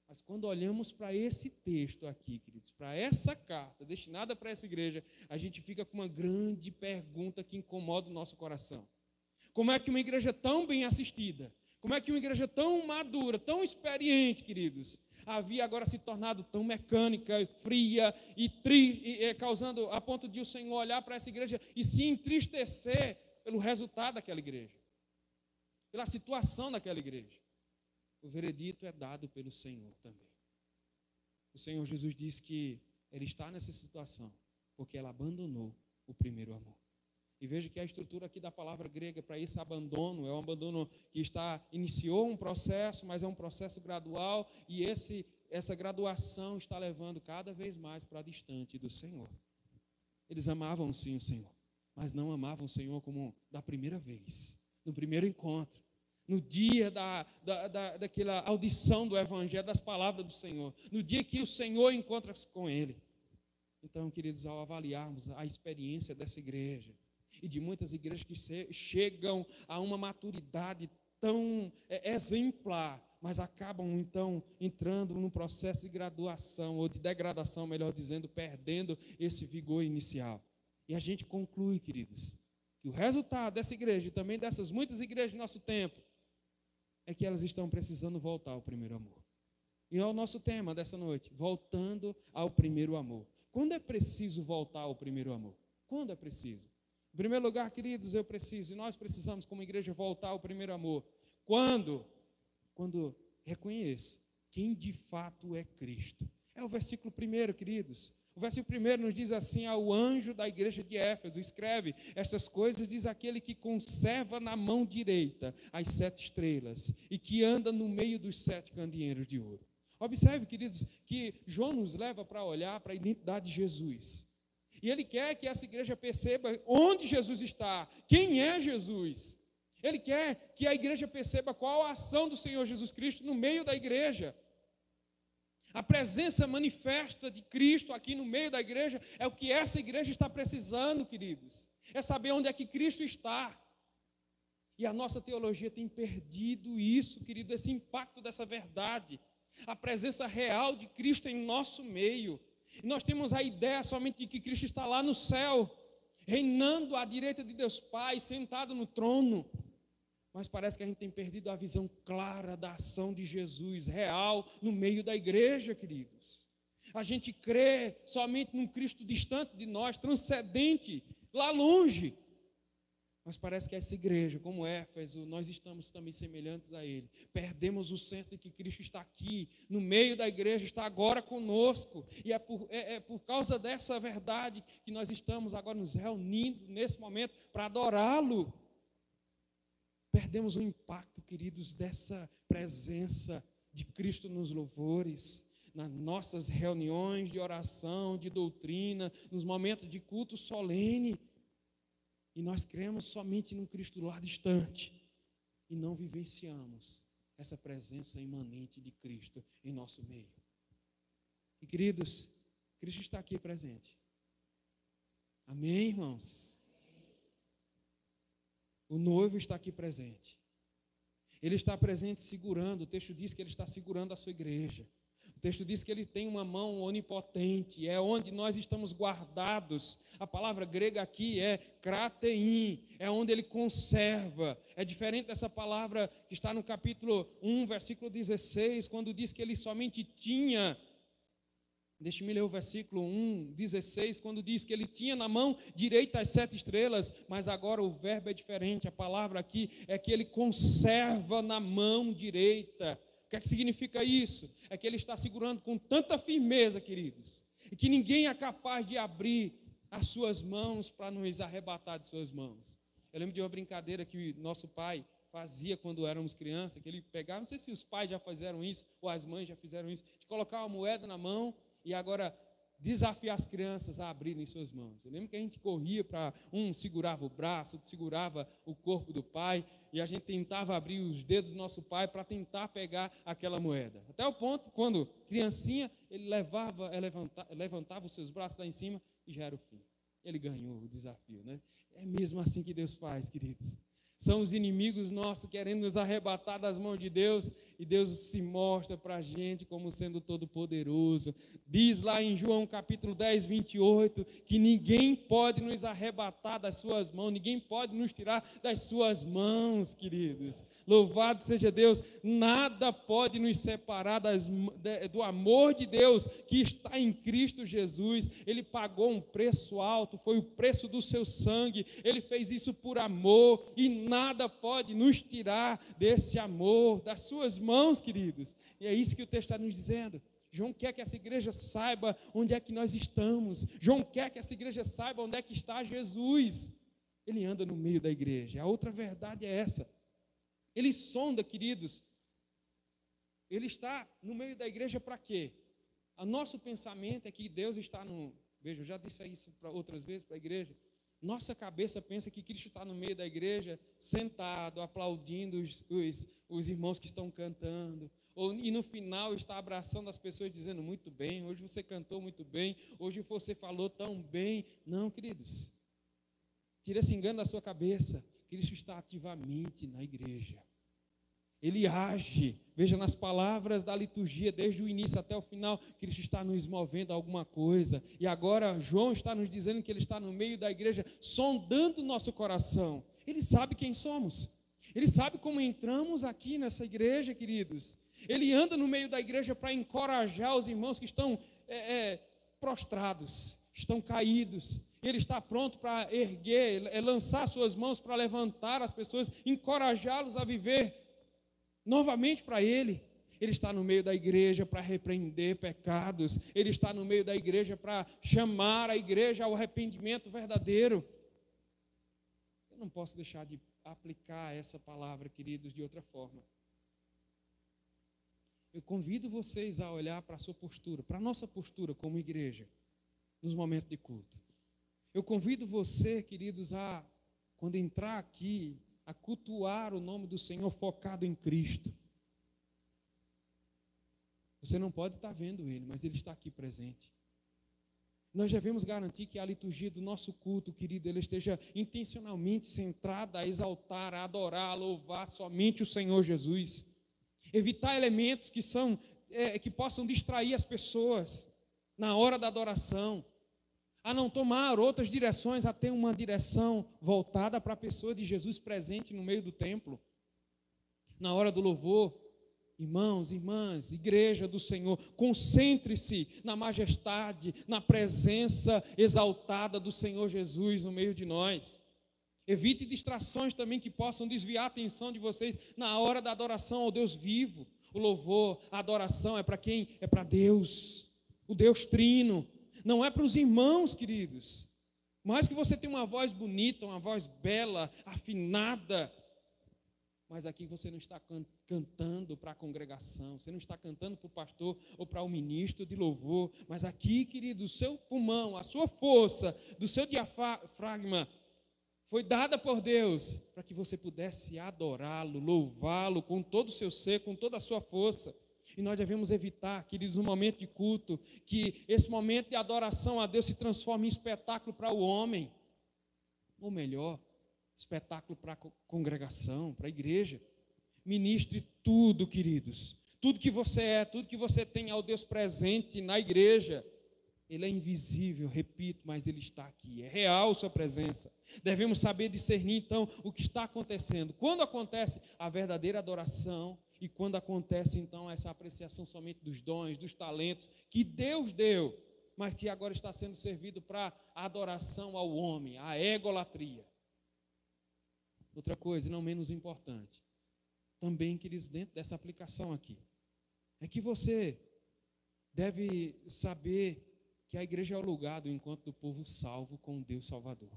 Mas quando olhamos para esse texto aqui, queridos, para essa carta destinada para essa igreja, a gente fica com uma grande pergunta que incomoda o nosso coração. Como é que uma igreja tão bem assistida, como é que uma igreja tão madura, tão experiente, queridos, havia agora se tornado tão mecânica, fria e causando a ponto de o Senhor olhar para essa igreja e se entristecer pelo resultado daquela igreja, pela situação daquela igreja? O veredito é dado pelo Senhor também. O Senhor Jesus diz que Ele está nessa situação porque ela abandonou o primeiro amor. E veja que a estrutura aqui da palavra grega para esse abandono é um abandono que iniciou um processo, mas é um processo gradual, e essa graduação está levando cada vez mais para distante do Senhor. Eles amavam sim o Senhor, mas não amavam o Senhor como da primeira vez, no primeiro encontro, no dia daquela audição do Evangelho, das palavras do Senhor, no dia que o Senhor encontra-se com ele. Então, queridos, ao avaliarmos a experiência dessa igreja e de muitas igrejas que chegam a uma maturidade tão exemplar, mas acabam então entrando num processo de graduação ou de degradação, melhor dizendo, perdendo esse vigor inicial. E a gente conclui, queridos, que o resultado dessa igreja e também dessas muitas igrejas do nosso tempo é que elas estão precisando voltar ao primeiro amor. E é o nosso tema dessa noite, voltando ao primeiro amor. Quando é preciso voltar ao primeiro amor? Quando é preciso? Em primeiro lugar, queridos, eu preciso, e nós precisamos como igreja voltar ao primeiro amor. Quando reconheço quem de fato é Cristo. É o versículo 1, queridos. O versículo 1 nos diz assim: ao anjo da igreja de Éfeso, escreve: estas coisas diz aquele que conserva na mão direita as 7 estrelas e que anda no meio dos 7 candeeiros de ouro. Observe, queridos, que João nos leva para olhar para a identidade de Jesus. E ele quer que essa igreja perceba onde Jesus está, quem é Jesus. Ele quer que a igreja perceba qual a ação do Senhor Jesus Cristo no meio da igreja. A presença manifesta de Cristo aqui no meio da igreja é o que essa igreja está precisando, queridos. É saber onde é que Cristo está. E a nossa teologia tem perdido isso, querido, esse impacto dessa verdade. A presença real de Cristo em nosso meio. E nós temos a ideia somente de que Cristo está lá no céu, reinando à direita de Deus Pai, sentado no trono. Mas parece que a gente tem perdido a visão clara da ação de Jesus, real, no meio da igreja, queridos. A gente crê somente num Cristo distante de nós, transcendente, lá longe. Mas parece que essa igreja, como Éfeso, nós estamos também semelhantes a ele. Perdemos o senso de que Cristo está aqui, no meio da igreja, está agora conosco. E é por causa dessa verdade que nós estamos agora nos reunindo nesse momento para adorá-lo. Perdemos o impacto, queridos, dessa presença de Cristo nos louvores, nas nossas reuniões de oração, de doutrina, nos momentos de culto solene. E nós cremos somente num Cristo lá distante e não vivenciamos essa presença imanente de Cristo em nosso meio. E, queridos, Cristo está aqui presente. Amém, irmãos? O noivo está aqui presente. Ele está presente segurando, o texto diz que ele está segurando a sua igreja. O texto diz que ele tem uma mão onipotente, é onde nós estamos guardados. A palavra grega aqui é kratein, é onde ele conserva. É diferente dessa palavra que está no capítulo 1, versículo 16, quando diz que ele somente tinha. Deixe-me ler o versículo 1, 16, quando diz que ele tinha na mão direita as 7 estrelas, mas agora o verbo é diferente, a palavra aqui é que ele conserva na mão direita. O que é que significa isso? É que ele está segurando com tanta firmeza, queridos, e que ninguém é capaz de abrir as suas mãos para nos arrebatar de suas mãos. Eu lembro de uma brincadeira que nosso pai fazia quando éramos crianças, que ele pegava, não sei se os pais já fizeram isso, ou as mães já fizeram isso, de colocar uma moeda na mão e agora desafiar as crianças a abrirem suas mãos. Eu lembro que a gente corria para um segurava o braço, outro segurava o corpo do pai, e a gente tentava abrir os dedos do nosso pai para tentar pegar aquela moeda. Até o ponto, quando criancinha, ele levantava os seus braços lá em cima e já era o fim. Ele ganhou o desafio, né? É mesmo assim que Deus faz, queridos. São os inimigos nossos querendo nos arrebatar das mãos de Deus, e Deus se mostra para a gente como sendo todo-poderoso. Diz lá em João capítulo 10, 28, que ninguém pode nos arrebatar das suas mãos, ninguém pode nos tirar das suas mãos, queridos. Louvado seja Deus, nada pode nos separar do amor de Deus que está em Cristo Jesus. Ele pagou um preço alto, foi o preço do seu sangue, ele fez isso por amor, e nada pode nos tirar desse amor, das suas mãos, queridos. E é isso que o texto está nos dizendo. João quer que essa igreja saiba onde é que nós estamos. João quer que essa igreja saiba onde é que está Jesus. Ele anda no meio da igreja. A outra verdade é essa. Ele sonda, queridos, Ele está no meio da igreja para quê? O nosso pensamento é que Deus está no... Veja, eu já disse isso outras vezes para a igreja. Nossa cabeça pensa que Cristo está no meio da igreja, sentado, aplaudindo os irmãos que estão cantando. E no final está abraçando as pessoas, dizendo, muito bem, hoje você cantou muito bem, hoje você falou tão bem. Não, queridos. Tira esse engano da sua cabeça. Cristo está ativamente na igreja. Ele age, veja nas palavras da liturgia, desde o início até o final, Cristo está nos movendo a alguma coisa. E agora João está nos dizendo que ele está no meio da igreja, sondando o nosso coração. Ele sabe quem somos. Ele sabe como entramos aqui nessa igreja, queridos. Ele anda no meio da igreja para encorajar os irmãos que estão prostrados, estão caídos. Ele está pronto para erguer, lançar suas mãos para levantar as pessoas, encorajá-los a viver novamente para Ele. Ele está no meio da igreja para repreender pecados. Ele está no meio da igreja para chamar a igreja ao arrependimento verdadeiro. Eu não posso deixar de aplicar essa palavra, queridos, de outra forma. Eu convido vocês a olhar para a sua postura, para a nossa postura como igreja, nos momentos de culto. Eu convido você, queridos, quando entrar aqui, a cultuar o nome do Senhor focado em Cristo. Você não pode estar vendo Ele, mas Ele está aqui presente. Nós devemos garantir que a liturgia do nosso culto, querido, ele esteja intencionalmente centrada a exaltar, a adorar, a louvar somente o Senhor Jesus. Evitar elementos que possam distrair as pessoas na hora da adoração. A não tomar outras direções, a ter uma direção voltada para a pessoa de Jesus presente no meio do templo. Na hora do louvor, irmãos, irmãs, igreja do Senhor, concentre-se na majestade, na presença exaltada do Senhor Jesus no meio de nós. Evite distrações também que possam desviar a atenção de vocês na hora da adoração ao Deus vivo. O louvor, a adoração é para quem? É para Deus, o Deus Trino. Não é para os irmãos, queridos. Mais que você tenha uma voz bonita, uma voz bela, afinada, mas aqui você não está cantando para a congregação, você não está cantando para o pastor ou para o ministro de louvor, mas aqui, querido, o seu pulmão, a sua força, do seu diafragma, foi dada por Deus para que você pudesse adorá-lo, louvá-lo com todo o seu ser, com toda a sua força. E nós devemos evitar, queridos, no momento de culto, que esse momento de adoração a Deus se transforme em espetáculo para o homem. Ou melhor, espetáculo para a congregação, para a igreja. Ministre tudo, queridos. Tudo que você é, tudo que você tem ao Deus presente na igreja. Ele é invisível, repito, mas Ele está aqui. É real sua presença. Devemos saber discernir, então, o que está acontecendo. Quando acontece a verdadeira adoração e quando acontece, então, essa apreciação somente dos dons, dos talentos que Deus deu, mas que agora está sendo servido para a adoração ao homem, a egolatria. Outra coisa, e não menos importante, também, queridos, dentro dessa aplicação aqui, é que você deve saber que a igreja é o lugar do encontro do povo salvo com o Deus Salvador.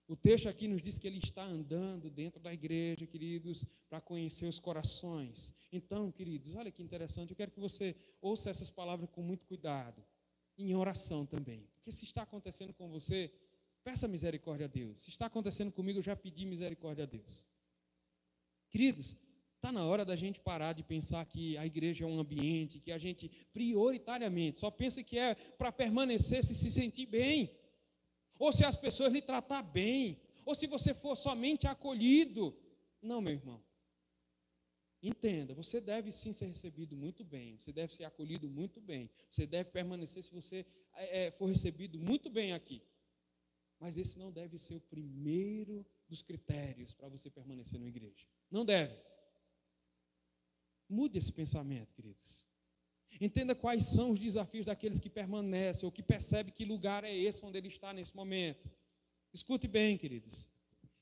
O texto aqui nos diz que ele está andando dentro da igreja, queridos, para conhecer os corações. Então, queridos, olha que interessante, eu quero que você ouça essas palavras com muito cuidado, em oração também. Porque se está acontecendo com você, peça misericórdia a Deus. Se está acontecendo comigo, eu já pedi misericórdia a Deus. Queridos, está na hora da gente parar de pensar que a igreja é um ambiente, que a gente prioritariamente só pensa que é para permanecer, se sentir bem, ou se as pessoas lhe tratar bem, ou se você for somente acolhido. Não, meu irmão. Entenda, você deve sim ser recebido muito bem, você deve ser acolhido muito bem, você deve permanecer se você for recebido muito bem aqui. Mas esse não deve ser o primeiro dos critérios para você permanecer na igreja. Não deve. Mude esse pensamento, queridos. Entenda quais são os desafios daqueles que permanecem, ou que percebem que lugar é esse onde ele está nesse momento. Escute bem, queridos.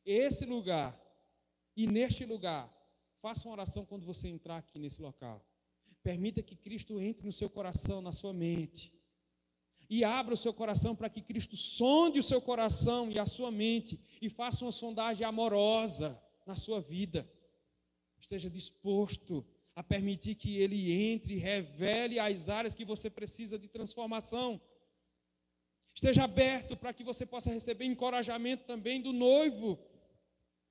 Esse lugar, e neste lugar, faça uma oração quando você entrar aqui nesse local. Permita que Cristo entre no seu coração, na sua mente. E abra o seu coração para que Cristo sonde o seu coração e a sua mente e faça uma sondagem amorosa na sua vida. Esteja disposto a permitir que Ele entre e revele as áreas que você precisa de transformação. Esteja aberto para que você possa receber encorajamento também do noivo,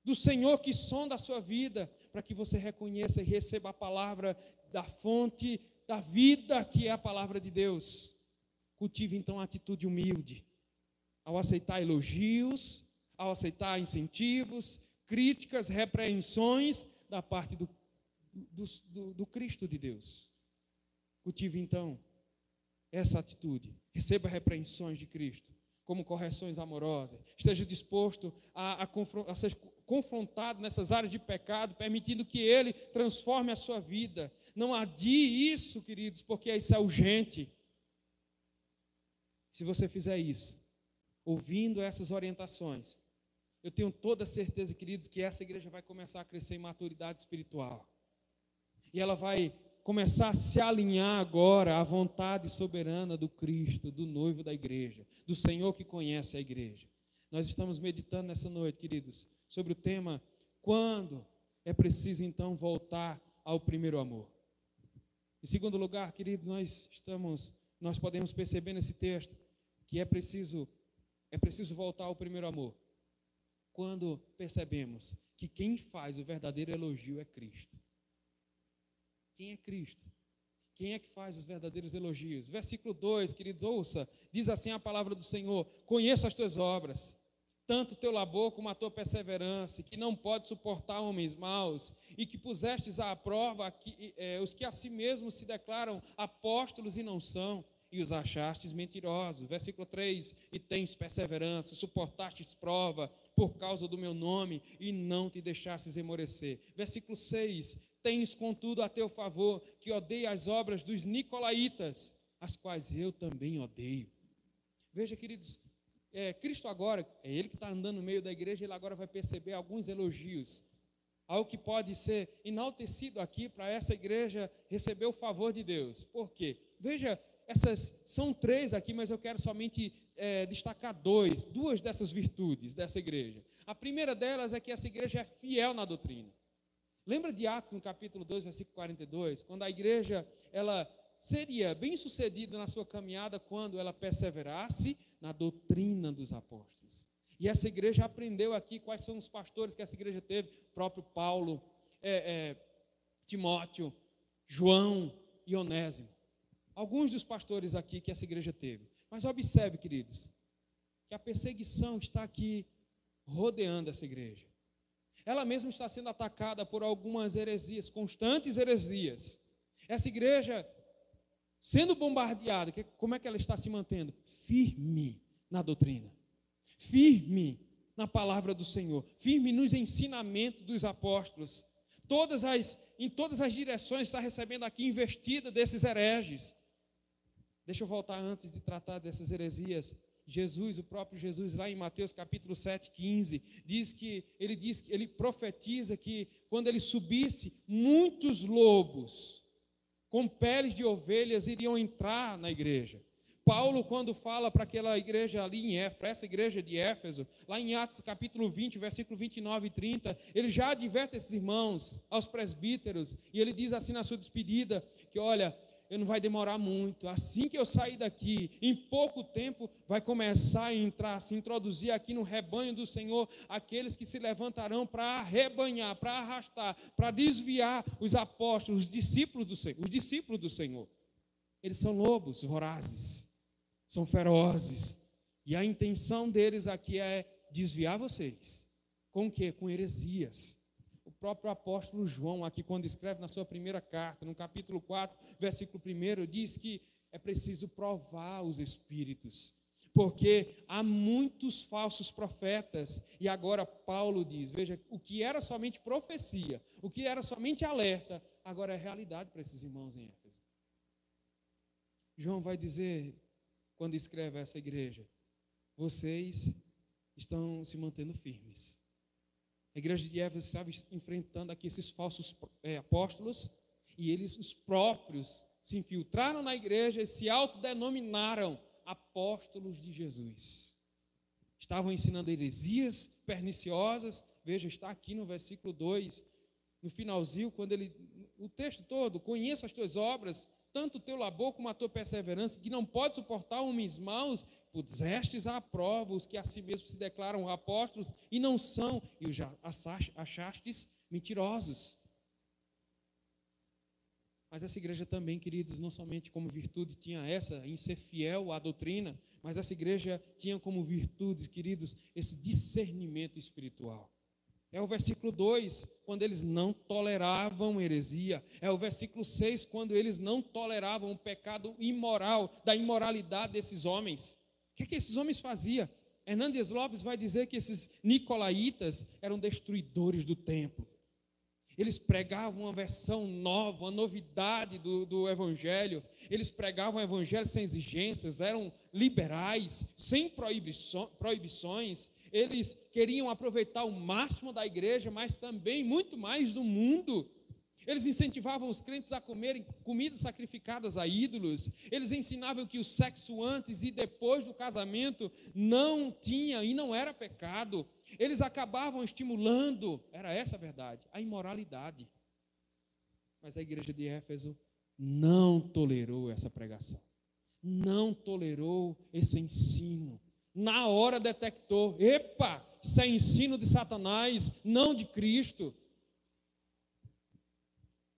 do Senhor que sonda a sua vida, para que você reconheça e receba a palavra da fonte da vida, que é a palavra de Deus. Cultive então a atitude humilde, ao aceitar elogios, ao aceitar incentivos, críticas, repreensões da parte do Cristo de Deus. Cultive então essa atitude, receba repreensões de Cristo como correções amorosas, esteja disposto a ser confrontado nessas áreas de pecado, permitindo que Ele transforme a sua vida. Não adie isso, queridos, porque isso é urgente. Se você fizer isso, ouvindo essas orientações, eu tenho toda a certeza, queridos, que essa igreja vai começar a crescer em maturidade espiritual. E ela vai começar a se alinhar agora à vontade soberana do Cristo, do noivo da igreja, do Senhor que conhece a igreja. Nós estamos meditando nessa noite, queridos, sobre o tema, quando é preciso então voltar ao primeiro amor. Em segundo lugar, queridos, nós podemos perceber nesse texto que é preciso voltar ao primeiro amor, quando percebemos que quem faz o verdadeiro elogio é Cristo. Quem é Cristo? Quem é que faz os verdadeiros elogios? Versículo 2, queridos, ouça, diz assim a palavra do Senhor: conheço as tuas obras, tanto o teu labor como a tua perseverança, que não pode suportar homens maus, e que pusestes à prova os que a si mesmos se declaram apóstolos e não são, e os achastes mentirosos. Versículo 3, e tens perseverança, suportastes prova por causa do meu nome, e não te deixastes esmorecer. Versículo 6, tens contudo a teu favor, que odeia as obras dos nicolaítas, as quais eu também odeio. Veja, queridos, Cristo agora, é Ele que está andando no meio da igreja, Ele agora vai perceber alguns elogios, algo que pode ser enaltecido aqui para essa igreja receber o favor de Deus. Por quê? Veja, essas são 3 aqui, mas eu quero somente destacar duas dessas virtudes dessa igreja. A primeira delas é que essa igreja é fiel na doutrina. Lembra de Atos, no capítulo 2, versículo 42, quando a igreja ela seria bem sucedida na sua caminhada quando ela perseverasse na doutrina dos apóstolos. E essa igreja aprendeu aqui quais são os pastores que essa igreja teve, o próprio Paulo, Timóteo, João e Onésimo. Alguns dos pastores aqui que essa igreja teve. Mas observe, queridos, que a perseguição está aqui rodeando essa igreja. Ela mesma está sendo atacada por algumas heresias, constantes heresias. Essa igreja, sendo bombardeada, como é que ela está se mantendo? Firme na doutrina, firme na palavra do Senhor, firme nos ensinamentos dos apóstolos. Em todas as direções está recebendo aqui investida desses hereges. Deixa eu voltar antes de tratar dessas heresias. Jesus, o próprio Jesus, lá em Mateus capítulo 7, 15, ele profetiza que quando ele subisse, muitos lobos com peles de ovelhas iriam entrar na igreja. Paulo, quando fala para aquela igreja ali para essa igreja de Éfeso, lá em Atos capítulo 20, versículo 29 e 30, ele já adverte esses irmãos, aos presbíteros, e ele diz assim na sua despedida, que olha, eu não vai demorar muito, assim que eu sair daqui, em pouco tempo vai começar a entrar, se introduzir aqui no rebanho do Senhor, aqueles que se levantarão para arrebanhar, para arrastar, para desviar os apóstolos, os discípulos do Senhor. Eles são lobos vorazes, são ferozes, e a intenção deles aqui é desviar vocês. Com o quê? Com heresias. O próprio apóstolo João, aqui quando escreve na sua primeira carta, no capítulo 4, versículo 1, diz que é preciso provar os espíritos, porque há muitos falsos profetas. E agora Paulo diz, veja, o que era somente profecia, o que era somente alerta, agora é realidade para esses irmãos em Éfeso. João vai dizer, quando escreve a essa igreja, vocês estão se mantendo firmes. A igreja de Éfeso estava enfrentando aqui esses falsos apóstolos, e eles, os próprios, se infiltraram na igreja e se autodenominaram apóstolos de Jesus. Estavam ensinando heresias perniciosas, veja, está aqui no versículo 2, no finalzinho, quando o texto todo, conheço as tuas obras, tanto o teu labor como a tua perseverança, que não pode suportar homens maus, pusestes à prova os que a si mesmos se declaram apóstolos e não são, e os achastes mentirosos. Mas essa igreja também, queridos, não somente como virtude tinha essa, em ser fiel à doutrina, mas essa igreja tinha como virtude, queridos, esse discernimento espiritual. É o versículo 2, quando eles não toleravam heresia. É o versículo 6, quando eles não toleravam o pecado imoral, da imoralidade desses homens. O que esses homens faziam? Hernandes Lopes vai dizer que esses nicolaítas eram destruidores do templo. Eles pregavam uma versão nova, uma novidade do evangelho. Eles pregavam o evangelho sem exigências, eram liberais, sem proibições. Eles queriam aproveitar o máximo da igreja, mas também muito mais do mundo. Eles incentivavam os crentes a comerem comidas sacrificadas a ídolos. Eles ensinavam que o sexo antes e depois do casamento não tinha e não era pecado. Eles acabavam estimulando, era essa a verdade, a imoralidade. Mas a igreja de Éfeso não tolerou essa pregação. Não tolerou esse ensino. Na hora detectou, epa, isso é ensino de Satanás, não de Cristo.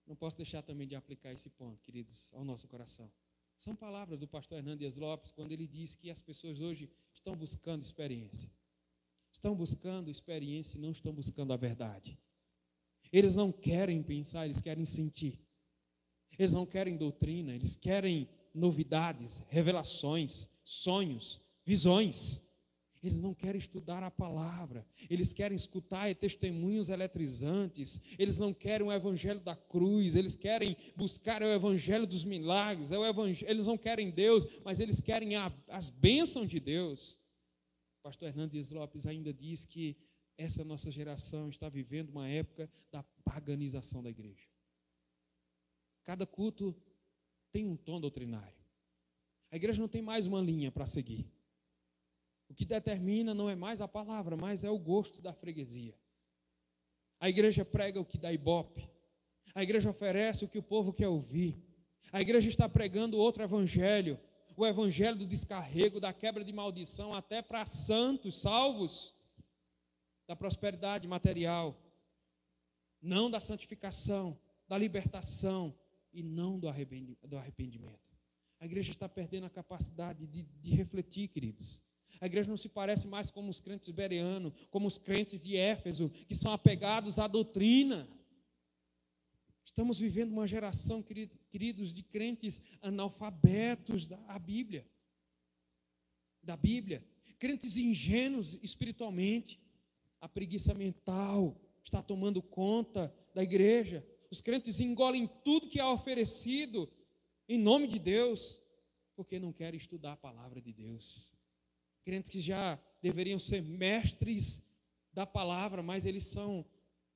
Não posso deixar também de aplicar esse ponto, queridos, ao nosso coração. São palavras do pastor Hernandes Lopes, quando ele diz que as pessoas hoje estão buscando experiência. Estão buscando experiência e não estão buscando a verdade. Eles não querem pensar, eles querem sentir. Eles não querem doutrina, eles querem novidades, revelações, sonhos, visões. Eles não querem estudar a palavra, eles querem escutar testemunhos eletrizantes, eles não querem o evangelho da cruz, eles querem buscar o evangelho dos milagres, eles não querem Deus, mas eles querem as bênçãos de Deus. O pastor Hernandes Lopes ainda diz que essa nossa geração está vivendo uma época da paganização da igreja. Cada culto tem um tom doutrinário. A igreja não tem mais uma linha para seguir. O que determina não é mais a palavra, mas é o gosto da freguesia. A igreja prega o que dá ibope. A igreja oferece o que o povo quer ouvir. A igreja está pregando outro evangelho, o evangelho do descarrego, da quebra de maldição, até para santos, salvos, da prosperidade material, não da santificação, da libertação e não do arrependimento. A igreja está perdendo a capacidade de refletir, queridos. A igreja não se parece mais como os crentes bereanos, como os crentes de Éfeso, que são apegados à doutrina. Estamos vivendo uma geração, queridos, de crentes analfabetos da Bíblia. Crentes ingênuos espiritualmente. A preguiça mental está tomando conta da igreja. Os crentes engolem tudo que é oferecido em nome de Deus, porque não querem estudar a palavra de Deus. Crentes que já deveriam ser mestres da palavra, mas eles são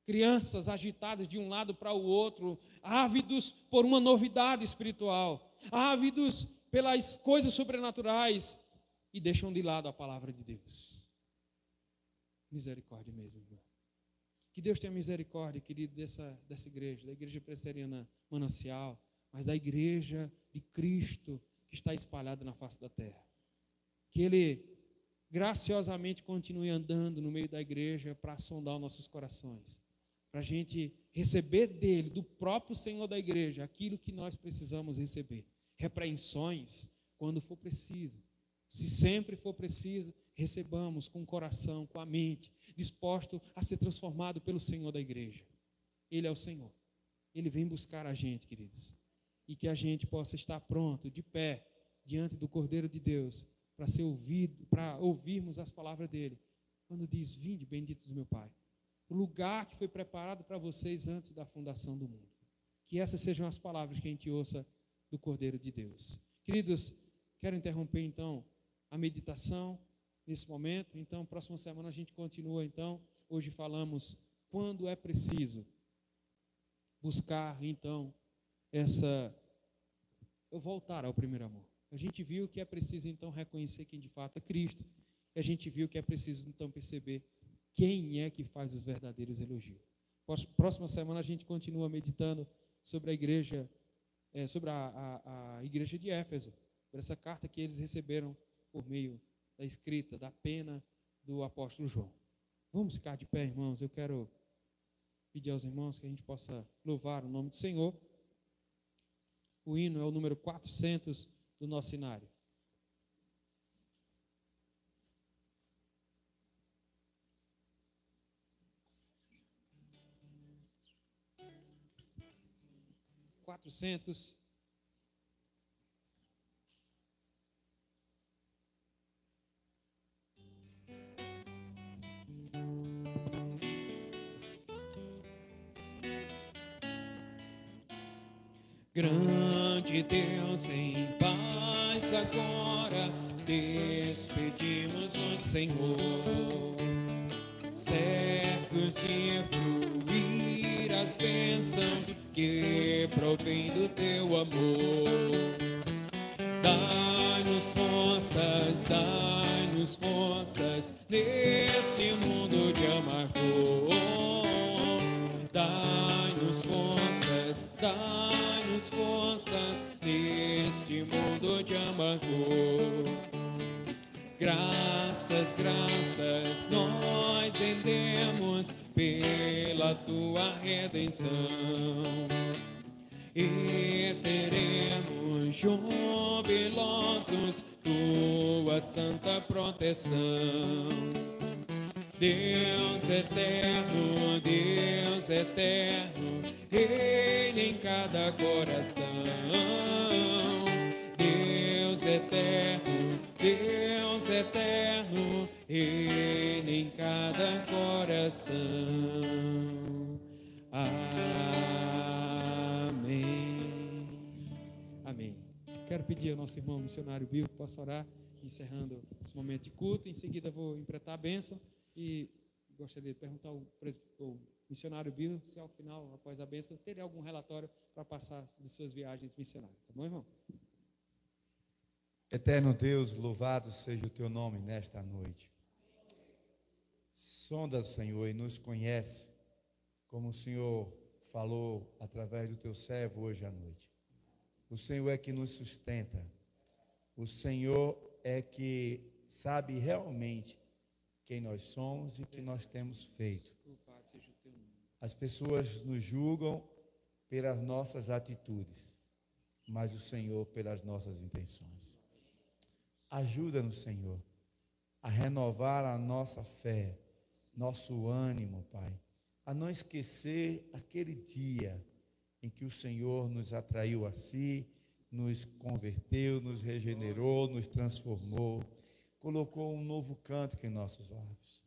crianças agitadas de um lado para o outro, ávidos por uma novidade espiritual, ávidos pelas coisas sobrenaturais e deixam de lado a palavra de Deus. Misericórdia mesmo, irmão. Que Deus tenha misericórdia, querido, dessa igreja, da igreja presbiteriana Manancial, mas da igreja de Cristo que está espalhada na face da terra. Que Ele graciosamente continue andando no meio da igreja para sondar os nossos corações, para a gente receber dele, do próprio Senhor da igreja, aquilo que nós precisamos receber. Repreensões, quando for preciso. Se sempre for preciso, recebamos com o coração, com a mente, disposto a ser transformado pelo Senhor da igreja. Ele é o Senhor. Ele vem buscar a gente, queridos. E que a gente possa estar pronto, de pé, diante do Cordeiro de Deus, para ser ouvido, para ouvirmos as palavras dele. Quando diz, vinde, bendito do meu Pai. O lugar que foi preparado para vocês antes da fundação do mundo. Que essas sejam as palavras que a gente ouça do Cordeiro de Deus. Queridos, quero interromper então a meditação nesse momento. Então, próxima semana a gente continua. Então, hoje falamos quando é preciso buscar então voltar ao primeiro amor. A gente viu que é preciso então reconhecer quem de fato é Cristo. E a gente viu que é preciso então perceber quem é que faz os verdadeiros elogios. Próxima semana a gente continua meditando sobre a igreja, sobre a igreja de Éfeso, por essa carta que eles receberam por meio da escrita, da pena do apóstolo João. Vamos ficar de pé, irmãos. Eu quero pedir aos irmãos que a gente possa louvar o nome do Senhor. O hino é o número 400 do nosso cenário. Quatrocentos. Grande Deus, em paz agora despedimos o Senhor, certos de fluir as bênçãos que provém do teu amor. Dai-nos forças neste mundo de amargor. Dai-nos forças neste mundo de amargor. Graças nós rendemos pela tua redenção, e teremos jubilosos tua santa proteção. Deus eterno, reina em cada coração. Deus eterno, reina em cada coração. Amém. Amém. Quero pedir ao nosso irmão missionário Bill que possa orar, encerrando esse momento de culto. Em seguida vou empretar a bênção e gostaria de perguntar ao missionário Bill se ao final, após a bênção, teria algum relatório para passar de suas viagens missionárias. Tá bom, irmão? Eterno Deus, louvado seja o teu nome nesta noite. Sonda, Senhor, e nos conhece, como o Senhor falou através do teu servo hoje à noite. O Senhor é que nos sustenta. O Senhor é que sabe realmente quem nós somos e o que nós temos feito. As pessoas nos julgam pelas nossas atitudes, mas o Senhor pelas nossas intenções. Ajuda-nos, Senhor, a renovar a nossa fé, nosso ânimo, Pai, a não esquecer aquele dia em que o Senhor nos atraiu a si, nos converteu, nos regenerou, nos transformou, colocou um novo cântico em nossos lábios.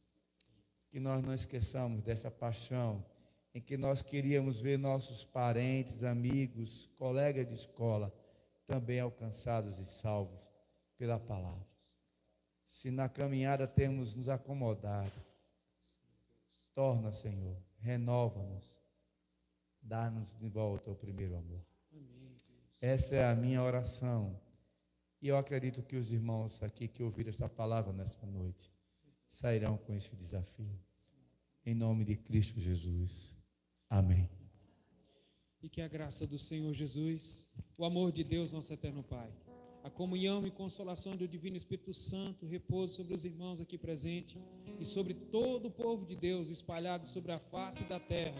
Que nós não esqueçamos dessa paixão em que nós queríamos ver nossos parentes, amigos, colegas de escola também alcançados e salvos pela palavra. Se na caminhada temos nos acomodado, torna, Senhor, renova-nos, dá-nos de volta o primeiro amor. Essa é a minha oração, e eu acredito que os irmãos aqui que ouviram esta palavra nessa noite sairão com esse desafio. Em nome de Cristo Jesus. Amém. E que a graça do Senhor Jesus, o amor de Deus, nosso eterno Pai, a comunhão e consolação do Divino Espírito Santo repouso sobre os irmãos aqui presentes e sobre todo o povo de Deus espalhado sobre a face da terra,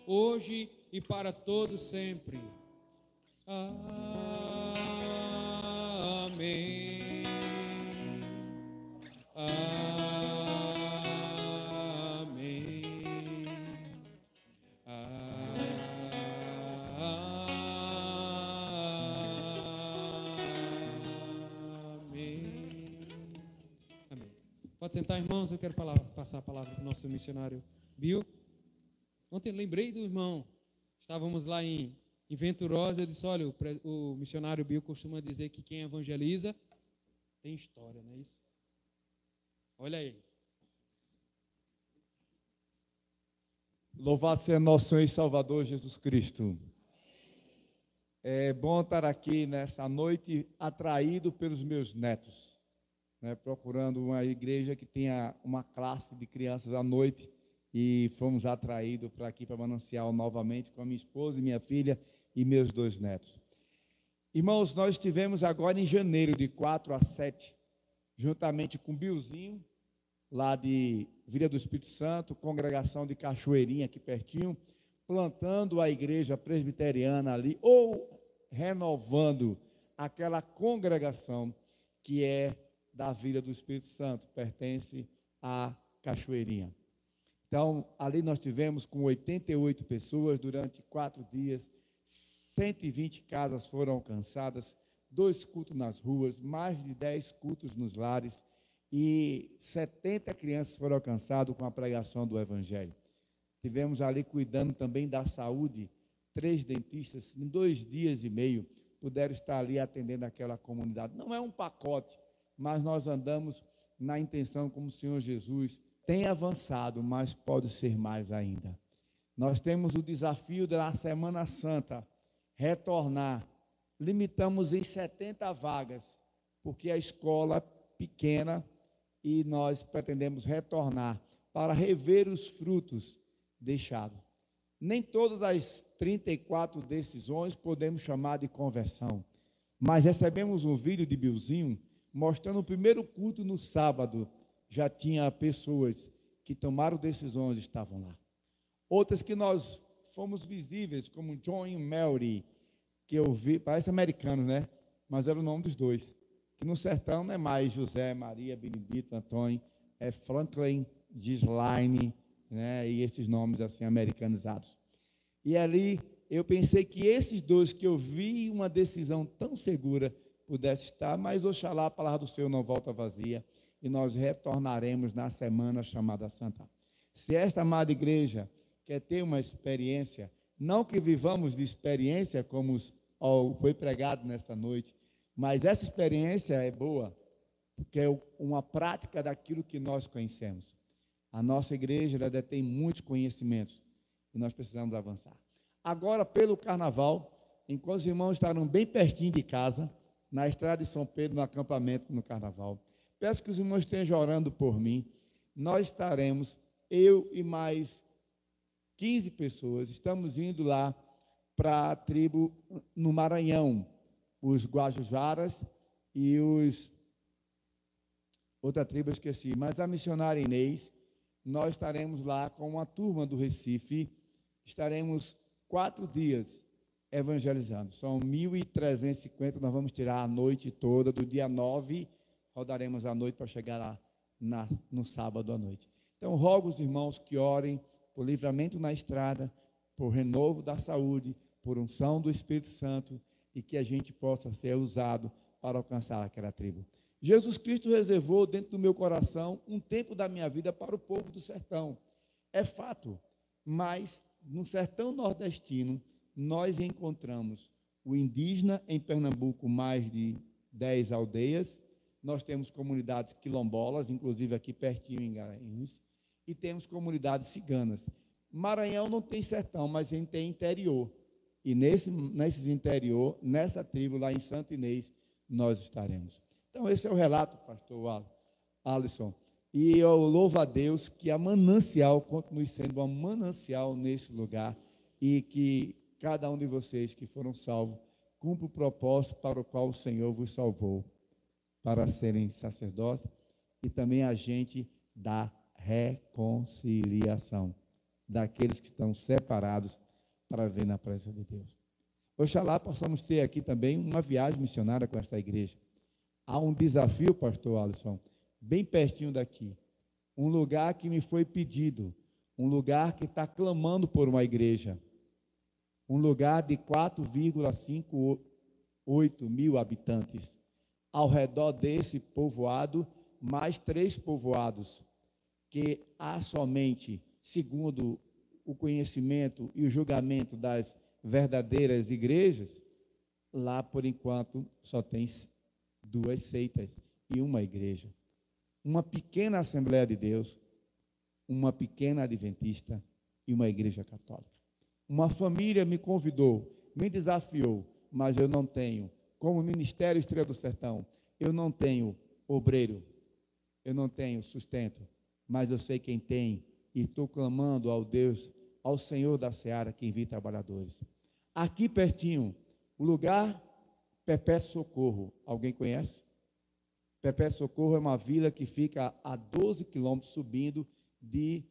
hoje e para todos sempre. Amém. Amém. Amém. Pode sentar, irmãos. Eu quero passar a palavra para o nosso missionário Bill. Ontem lembrei do irmão. Estávamos lá em Venturosa. Eu disse, olha, o missionário Bill costuma dizer que quem evangeliza tem história, não é isso? Olha aí. Louvado seja nosso Senhor e Salvador Jesus Cristo. É bom estar aqui nesta noite atraído pelos meus netos, né, procurando uma igreja que tenha uma classe de crianças à noite, e fomos atraídos para aqui, para Manancial, novamente, com a minha esposa e minha filha e meus 2 netos. Irmãos, nós estivemos agora em janeiro, de 4 a 7, juntamente com o Bilzinho, lá de Vila do Espírito Santo, congregação de Cachoeirinha, aqui pertinho, plantando a igreja presbiteriana ali, ou renovando aquela congregação que é da Vila do Espírito Santo, pertence à Cachoeirinha. Então, ali nós tivemos com 88 pessoas durante 4 dias, 120 casas foram alcançadas, 2 cultos nas ruas, mais de 10 cultos nos lares e 70 crianças foram alcançadas com a pregação do Evangelho. Tivemos ali cuidando também da saúde, 3 dentistas, em 2 dias e meio, puderam estar ali atendendo aquela comunidade. Não é um pacote, mas nós andamos na intenção como o Senhor Jesus tem avançado, mas pode ser mais ainda. Nós temos o desafio da Semana Santa, retornar. Limitamos em 70 vagas, porque a escola é pequena e nós pretendemos retornar para rever os frutos deixados. Nem todas as 34 decisões podemos chamar de conversão, mas recebemos um vídeo de Bilzinho mostrando o primeiro culto no sábado, já tinha pessoas que tomaram decisões e estavam lá. Outras que nós fomos visíveis, como John e Mary, que eu vi, parece americano, né? Mas era o nome dos 2. Que no sertão não é mais José, Maria, Benedito, Antônio, é Franklin, Gislaine, né? E esses nomes assim americanizados. E ali eu pensei que esses 2 que eu vi uma decisão tão segura pudesse estar, mas oxalá a palavra do Senhor não volta vazia e nós retornaremos na semana chamada Santa. Se esta amada igreja quer ter uma experiência, não que vivamos de experiência como foi pregado nesta noite, mas essa experiência é boa, porque é uma prática daquilo que nós conhecemos. A nossa igreja ela detém muitos conhecimentos e nós precisamos avançar. Agora, pelo carnaval, enquanto os irmãos estarão bem pertinho de casa, na estrada de São Pedro, no acampamento no carnaval, peço que os irmãos estejam orando por mim. Nós estaremos, eu e mais 15 pessoas, estamos indo lá para a tribo no Maranhão, os Guajujaras e outra tribo eu esqueci, mas a missionária Inês, nós estaremos lá com uma turma do Recife, estaremos 4 dias evangelizando, são 1.350, nós vamos tirar a noite toda, do dia 9, rodaremos a noite para chegar lá no sábado à noite. Então, rogo os irmãos que orem por livramento na estrada, por renovo da saúde, por unção do Espírito Santo e que a gente possa ser usado para alcançar aquela tribo. Jesus Cristo reservou dentro do meu coração um tempo da minha vida para o povo do sertão. É fato, mas no sertão nordestino nós encontramos o indígena em Pernambuco, mais de 10 aldeias, nós temos comunidades quilombolas, inclusive aqui pertinho em Garanhuns, e temos comunidades ciganas. Maranhão não tem sertão, mas tem interior. E nesses interior, nessa tribo lá em Santa Inês, nós estaremos. Então, esse é o relato, pastor Alisson. E eu louvo a Deus que a manancial continue sendo uma manancial nesse lugar e que cada um de vocês que foram salvos cumpra o propósito para o qual o Senhor vos salvou, para serem sacerdotes e também agente da reconciliação daqueles que estão separados para ver na presença de Deus. Oxalá possamos ter aqui também uma viagem missionária com essa igreja. Há um desafio, pastor Alisson, bem pertinho daqui, um lugar que me foi pedido, um lugar que está clamando por uma igreja, um lugar de 4,58 mil habitantes. Ao redor desse povoado, mais 3 povoados, que há somente, segundo o conhecimento e o julgamento das verdadeiras igrejas, lá por enquanto só tem 2 seitas e uma igreja. Uma pequena Assembleia de Deus, uma pequena adventista e uma igreja católica. Uma família me convidou, me desafiou, mas eu não tenho, como Ministério Estrela do Sertão, eu não tenho obreiro, eu não tenho sustento, mas eu sei quem tem e estou clamando ao Deus, ao Senhor da Seara que envia trabalhadores. Aqui pertinho, o lugar Perpétuo Socorro, alguém conhece? Perpétuo Socorro é uma vila que fica a 12 quilômetros subindo de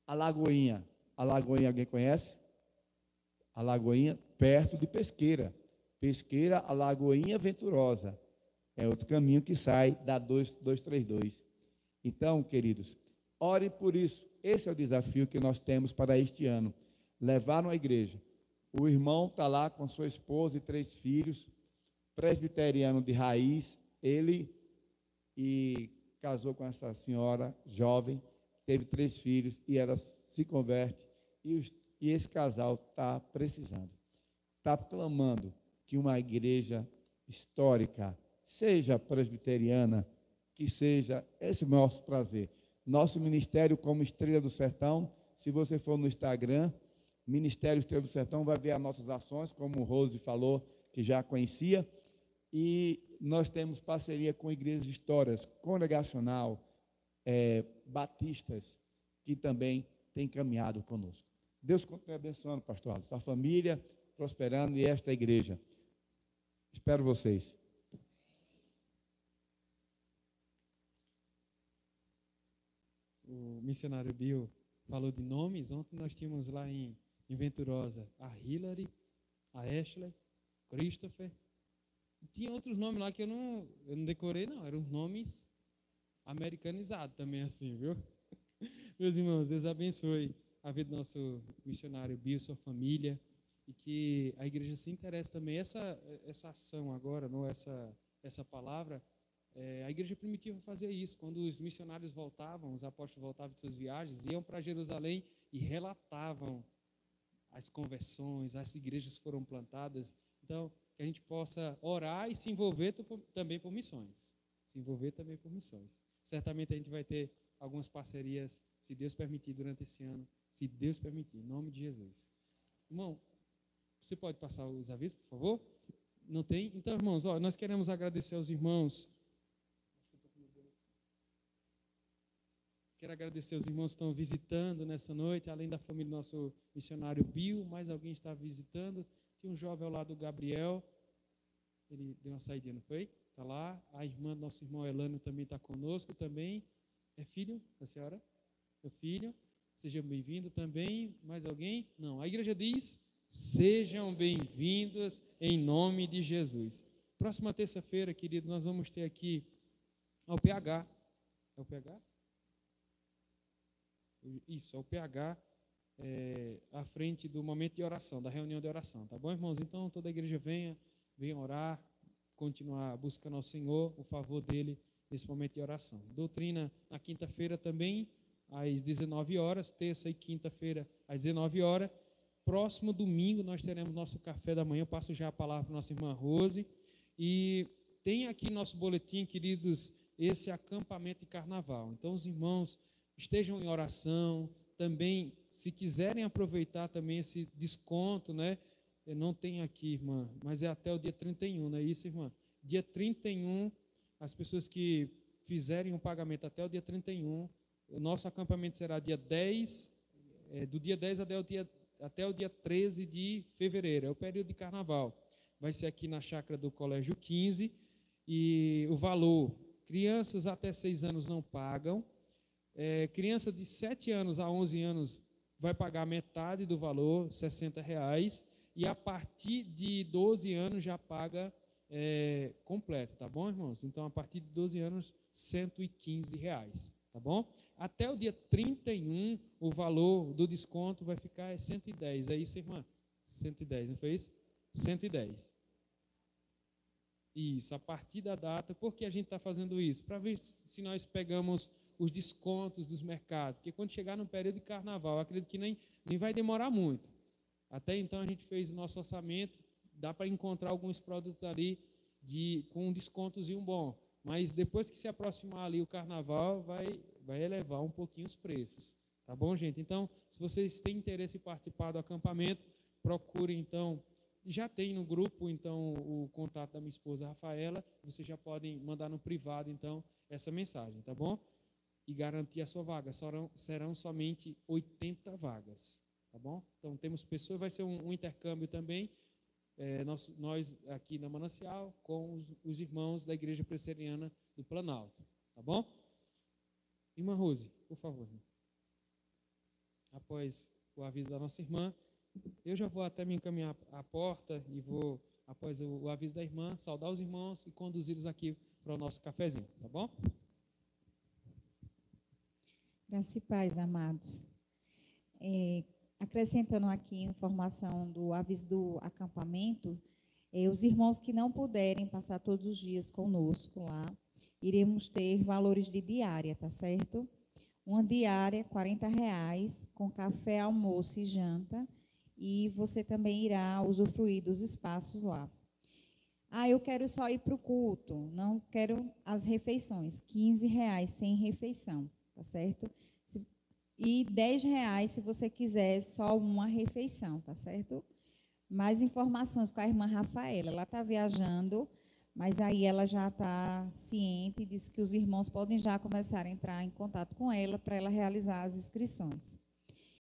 Alagoinha. Alagoinha, alguém conhece? Alagoinha, perto de Pesqueira. Pesqueira, Alagoinha, Venturosa. É outro caminho que sai da 232. Então, queridos, orem por isso. Esse é o desafio que nós temos para este ano. Levar uma igreja. O irmão está lá com sua esposa e 3 filhos, presbiteriano de raiz, ele e casou com essa senhora jovem, teve 3 filhos e ela se converte e esse casal está precisando, está clamando que uma igreja histórica, seja presbiteriana, que seja esse o nosso prazer. Nosso ministério como Estrela do Sertão, se você for no Instagram, Ministério Estrela do Sertão, vai ver as nossas ações, como o Rose falou, que já conhecia, e nós temos parceria com igrejas históricas, congregacional, batistas, que também têm caminhado conosco. Deus continue abençoando, pastor Alisson, sua família prosperando e esta igreja. Espero vocês. O missionário Bill falou de nomes. Ontem nós tínhamos lá em Venturosa a Hillary, a Ashley, Christopher. Tinha outros nomes lá que eu não decorei, não. Eram nomes americanizados também, assim, viu? Meus irmãos, Deus abençoe a vida do nosso missionário Bill, sua família, e que a igreja se interesse também. Essa ação agora, não essa palavra, a igreja primitiva fazia isso. Quando os missionários voltavam, os apóstolos voltavam de suas viagens, iam para Jerusalém e relatavam as conversões, as igrejas foram plantadas. Então, que a gente possa orar e se envolver também por missões. Se envolver também por missões. Certamente a gente vai ter algumas parcerias, se Deus permitir, durante esse ano. Se Deus permitir, em nome de Jesus. Irmão, você pode passar os avisos, por favor? Não tem? Então, irmãos, nós queremos agradecer aos irmãos. Quero agradecer aos irmãos que estão visitando nessa noite, além da família do nosso missionário Bill, mais alguém está visitando. Tinha um jovem ao lado do Gabriel, ele deu uma saída, não foi? Está lá. A irmã do nosso irmão Elânio também está conosco também. É filho da senhora? É filho. Seja bem-vindo também. Mais alguém? Não. A igreja diz, sejam bem-vindos em nome de Jesus. Próxima terça-feira, querido, nós vamos ter aqui ao PH. É o PH? Isso, é o PH, à frente do momento de oração, da reunião de oração, tá bom, irmãos? Então, toda a igreja venha orar, continuar buscando ao Senhor o favor dele nesse momento de oração. Doutrina na quinta-feira também, às 19 horas, terça e quinta-feira às 19 horas. Próximo domingo nós teremos nosso café da manhã, eu passo já a palavra para a nossa irmã Rose. E tem aqui nosso boletim, queridos, esse acampamento de carnaval. Então, os irmãos estejam em oração, também, se quiserem aproveitar também esse desconto, né? Não tem aqui, irmã, mas é até o dia 31, não é isso, irmã? Dia 31, as pessoas que fizerem o pagamento até o dia 31, o nosso acampamento será dia 10, do dia 10 até o dia 13 de fevereiro, é o período de carnaval. Vai ser aqui na chácara do Colégio 15, e o valor, crianças até 6 anos não pagam, criança de 7 anos a 11 anos vai pagar metade do valor, R$60, e a partir de 12 anos já paga completo, tá bom, irmãos? Então, a partir de 12 anos, R$115, tá bom? Até o dia 31, o valor do desconto vai ficar 110, é isso, irmã? 110, não foi isso? 110. Isso, a partir da data. Por que a gente está fazendo isso? Para ver se nós pegamos os descontos dos mercados, porque quando chegar no período de carnaval, acredito que nem vai demorar muito. Até então a gente fez o nosso orçamento, dá para encontrar alguns produtos ali com um descontozinho bom, mas depois que se aproximar ali o carnaval, vai elevar um pouquinho os preços, tá bom, gente? Então, se vocês têm interesse em participar do acampamento, procurem então, já tem no grupo então o contato da minha esposa Rafaela, vocês já podem mandar no privado então essa mensagem, tá bom? e garantir a sua vaga. Serão somente 80 vagas, tá bom? Então, temos pessoas, vai ser um intercâmbio também, nós aqui na Manancial, com os irmãos da Igreja Presbiteriana do Planalto, tá bom? Irmã Rose, por favor. Após o aviso da nossa irmã, eu já vou até me encaminhar à porta e vou, após o aviso da irmã, saudar os irmãos e conduzi-los aqui para o nosso cafezinho, tá bom? Graça e paz, amados. Acrescentando aqui informação do aviso do acampamento, os irmãos que não puderem passar todos os dias conosco lá, iremos ter valores de diária, tá certo? Uma diária, R$40, com café, almoço e janta, e você também irá usufruir dos espaços lá. Eu quero só ir para o culto, não quero as refeições, R$15 sem refeição, tá certo? E R$10 se você quiser só uma refeição, tá certo? Mais informações com a irmã Rafaela, ela está viajando, mas aí ela já está ciente e disse que os irmãos podem já começar a entrar em contato com ela para ela realizar as inscrições.